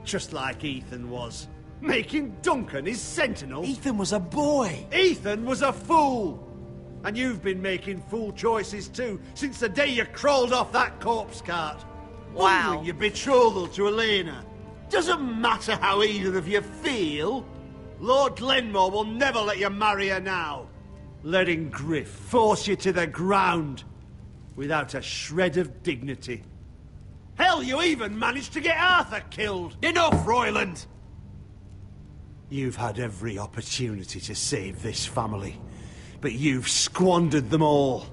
Just like Ethan was. Making Duncan his sentinel. Ethan was a boy. Ethan was a fool. And you've been making fool choices too, since the day you crawled off that corpse cart. Wow. Bungling your betrothal to Elena. Doesn't matter how either of you feel. Lord Glenmore will never let you marry her now. Letting Griff force you to the ground without a shred of dignity. Hell, you even managed to get Arthur killed. Enough, Royland! You've had every opportunity to save this family, but you've squandered them all.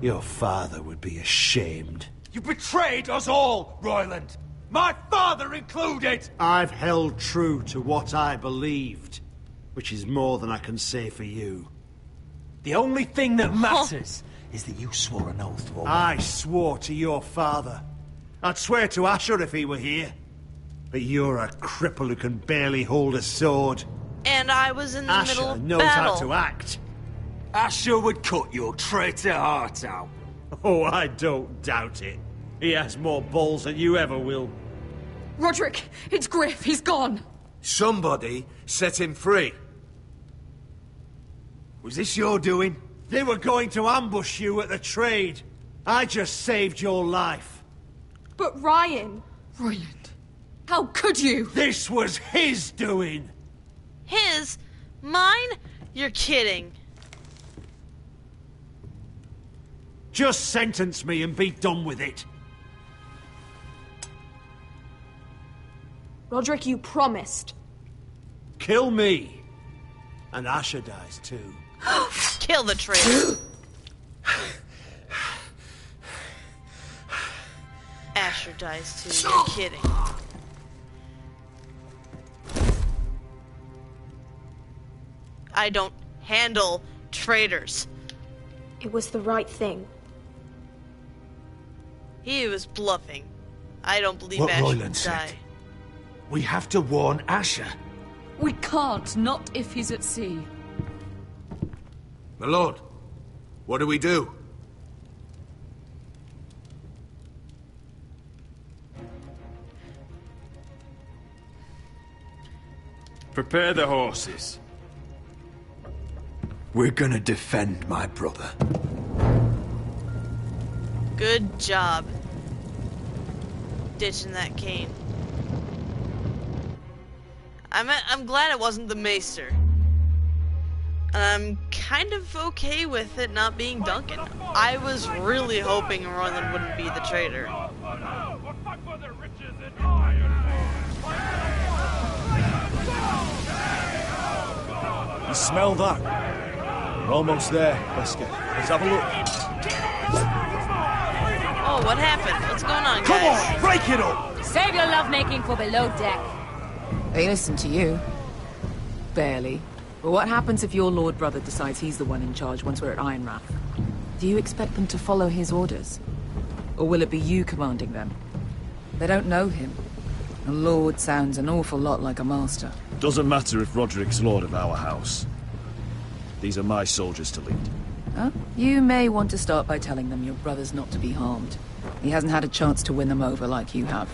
Your father would be ashamed. You betrayed us all, Royland! My father included! I've held true to what I believed, which is more than I can say for you. The only thing that matters is that you swore an oath to obey. I swore to your father. I'd swear to Asher if he were here. But you're a cripple who can barely hold a sword. And I was in the middle Asher of knows battle. how to act. Asher would cut your traitor heart out. Oh, I don't doubt it. He has more balls than you ever will. Roderick, it's Griff. He's gone. Somebody set him free. Was this your doing? They were going to ambush you at the trade. I just saved your life. But Ryan... Royland, how could you? This was his doing. His? Mine? You're kidding. Just sentence me and be done with it. Roderick, you promised. Kill me. And Asher dies too. Kill the traitor. Asher dies too. You're kidding. I don't handle traitors. It was the right thing. He was bluffing. I don't believe What Asher Royland would said. die. We have to warn Asher. We can't, not if he's at sea. My lord, what do we do? Prepare the horses. We're gonna defend my brother. Good job. Ditching that cane. I'm glad it wasn't the Maester. I'm kind of okay with it not being Duncan. I was really hoping Royland wouldn't be the traitor. You smell that? We're almost there, Wesker. Let's have a look. Oh, what happened? What's going on, guys? Come on, break it up! Save your lovemaking for below deck. They listen to you. Barely. But what happens if your lord brother decides he's the one in charge once we're at Ironrath? Do you expect them to follow his orders? Or will it be you commanding them? They don't know him. A lord sounds an awful lot like a master. Doesn't matter if Roderick's lord of our house. These are my soldiers to lead. Huh? You may want to start by telling them your brother's not to be harmed. He hasn't had a chance to win them over like you have.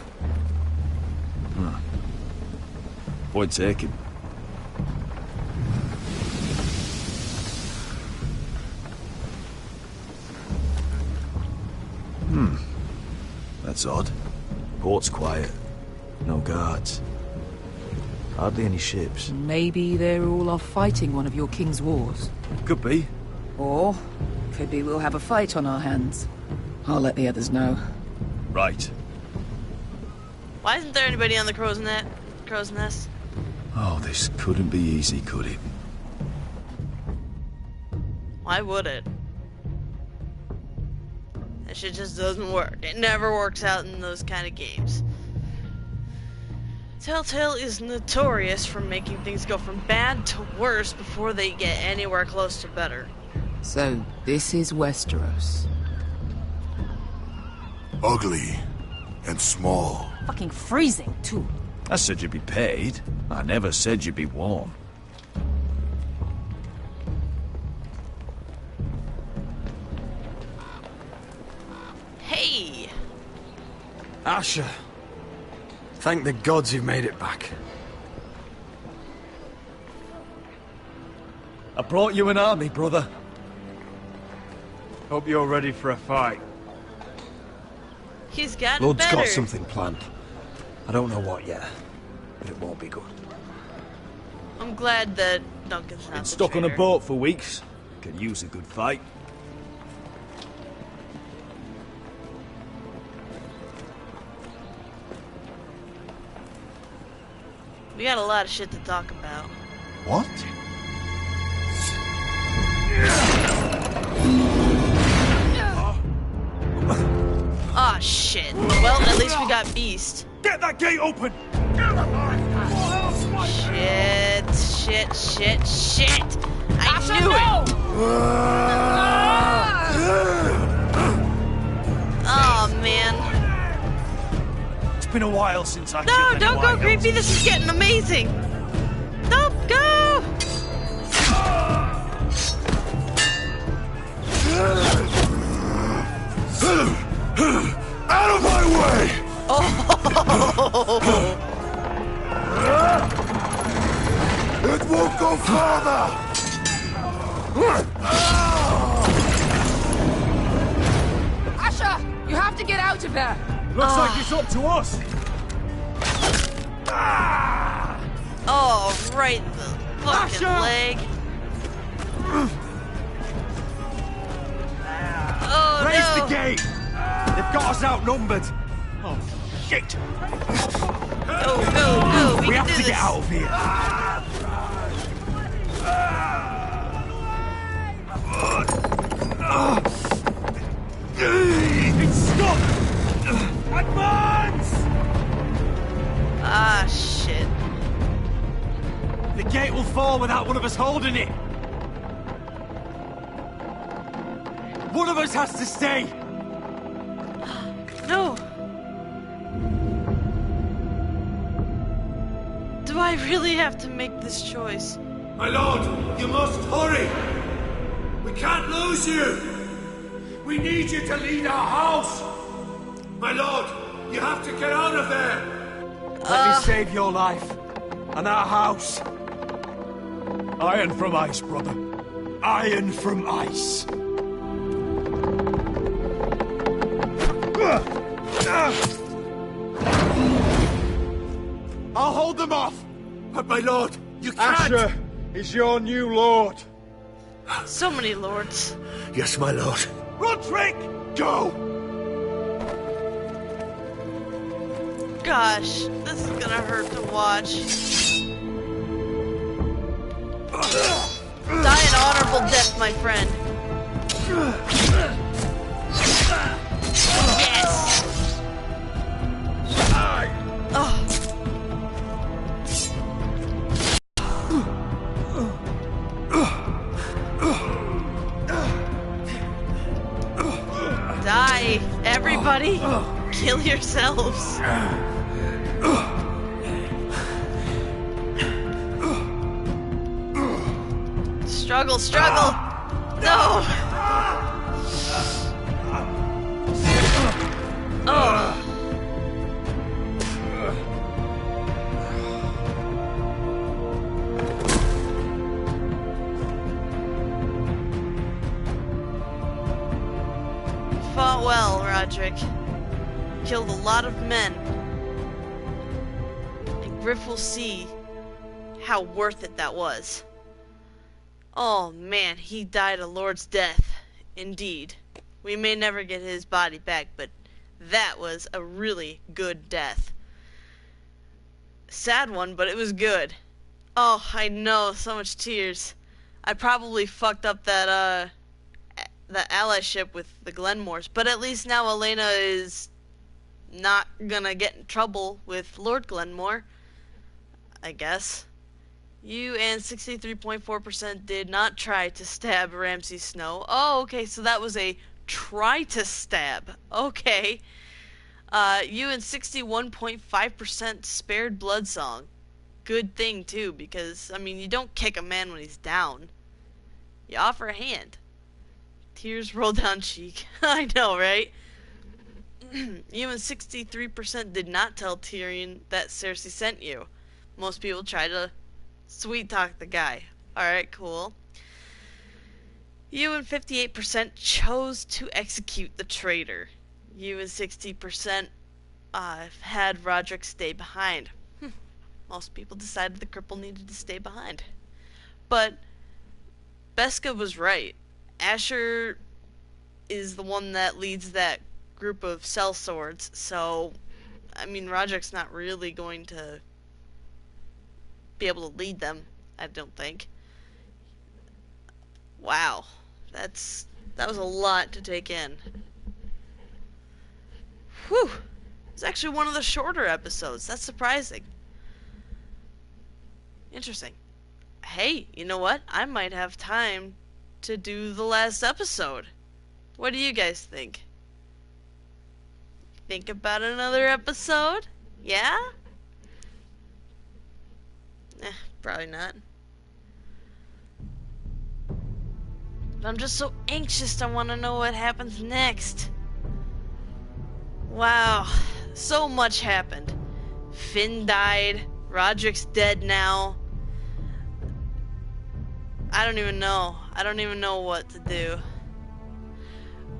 Point taken. That's odd. Port's quiet. No guards. Hardly any ships. Maybe they're all off fighting one of your king's wars. Could be. Or, could be we'll have a fight on our hands. I'll let the others know. Right. Why isn't there anybody on the crow's nest? Oh, this couldn't be easy, could it? Why would it? That shit just doesn't work. It never works out in those kind of games. Telltale is notorious for making things go from bad to worse before they get anywhere close to better. So, this is Westeros. Ugly and small. Fucking freezing, too. I said you'd be paid. I never said you'd be warm. Hey! Asher. Thank the gods you've made it back. I brought you an army, brother. Hope you're ready for a fight. He's gotten Lord's better. got something planned. I don't know what yet, but it won't be good. I'm glad that Duncan's not Been the stuck on a traitor. boat for weeks. Can use a good fight. We got a lot of shit to talk about. What? Ah, shit. Well, at least we got Beast. Get that gate open! Shit. I knew it! Oh, man. It's been a while since I No, killed don't go, anyone else. Creepy. This is getting amazing. No, go! Out of my way! Oh! It won't go farther! Asher, you have to get out of there. Looks like it's up to us. Oh, right in the fucking leg. Oh, Raise no. the gate! They've got us outnumbered. Oh, shit! Go. We have can to do get this. out of here. It's stuck! Advance! Ah, shit. The gate will fall without one of us holding it. One of us has to stay. No. Do I really have to make this choice? My lord, you must hurry! We can't lose you! We need you to lead our house! My lord, you have to get out of there! Let me save your life and our house. Iron from ice, brother. Iron from ice. I'll hold them off. But my lord, you can't! Asher is your new lord. So many lords. Yes, my lord. Roderick, go! Gosh, this is gonna hurt to watch. Die an honorable death, my friend. Yes! Oh. Die, everybody! Kill yourselves! Struggle! No! Oh. Fought well, Roderick. Killed a lot of men. And Griff will see how worth it that was. Oh man, he died a lord's death. Indeed. We may never get his body back, but that was a really good death. Sad one, but it was good. Oh, I know, so much tears. I probably fucked up that, the allyship with the Glenmores, but at least now Elena is not gonna get in trouble with Lord Glenmore, I guess. You and 63.4% did not try to stab Ramsay Snow. Oh, okay, so that was a try to stab. Okay. You and 61.5% spared Bloodsong. Good thing, too, because, I mean, you don't kick a man when he's down. You offer a hand. Tears roll down cheek. I know, right? You and 63% did not tell Tyrion that Cersei sent you. Most people try to sweet talk the guy. Alright, cool. You and 58% chose to execute the traitor. You and 60% had Roderick stay behind. Most people decided the cripple needed to stay behind. But Beska was right. Asher is the one that leads that group of sellswords, so I mean Roderick's not really going to be able to lead them, I don't think. Wow. That was a lot to take in. Whew. It's actually one of the shorter episodes. That's surprising. Interesting. Hey, you know what? I might have time to do the last episode. What do you guys think? Think about another episode? Yeah? Probably not. But I'm just so anxious. I want to know what happens next. Wow. So much happened. Finn died. Roderick's dead now. I don't even know. I don't even know what to do.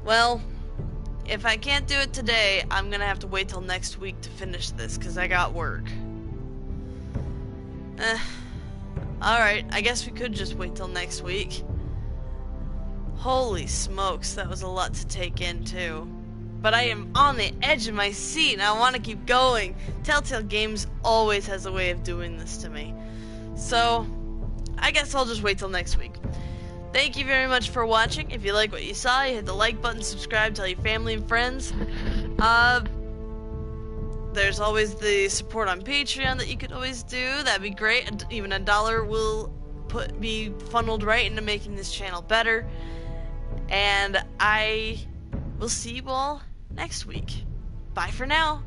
Well, if I can't do it today, I'm gonna have to wait till next week to finish this, because I got work. Alright, I guess we could just wait till next week. Holy smokes, that was a lot to take in, too. But I am on the edge of my seat, and I want to keep going. Telltale Games always has a way of doing this to me. So, I guess I'll just wait till next week. Thank you very much for watching. If you like what you saw, you hit the like button, subscribe, tell your family and friends. There's always the support on Patreon that you could always do. That'd be great. Even $1 will be funneled right into making this channel better. And I will see you all next week. Bye for now.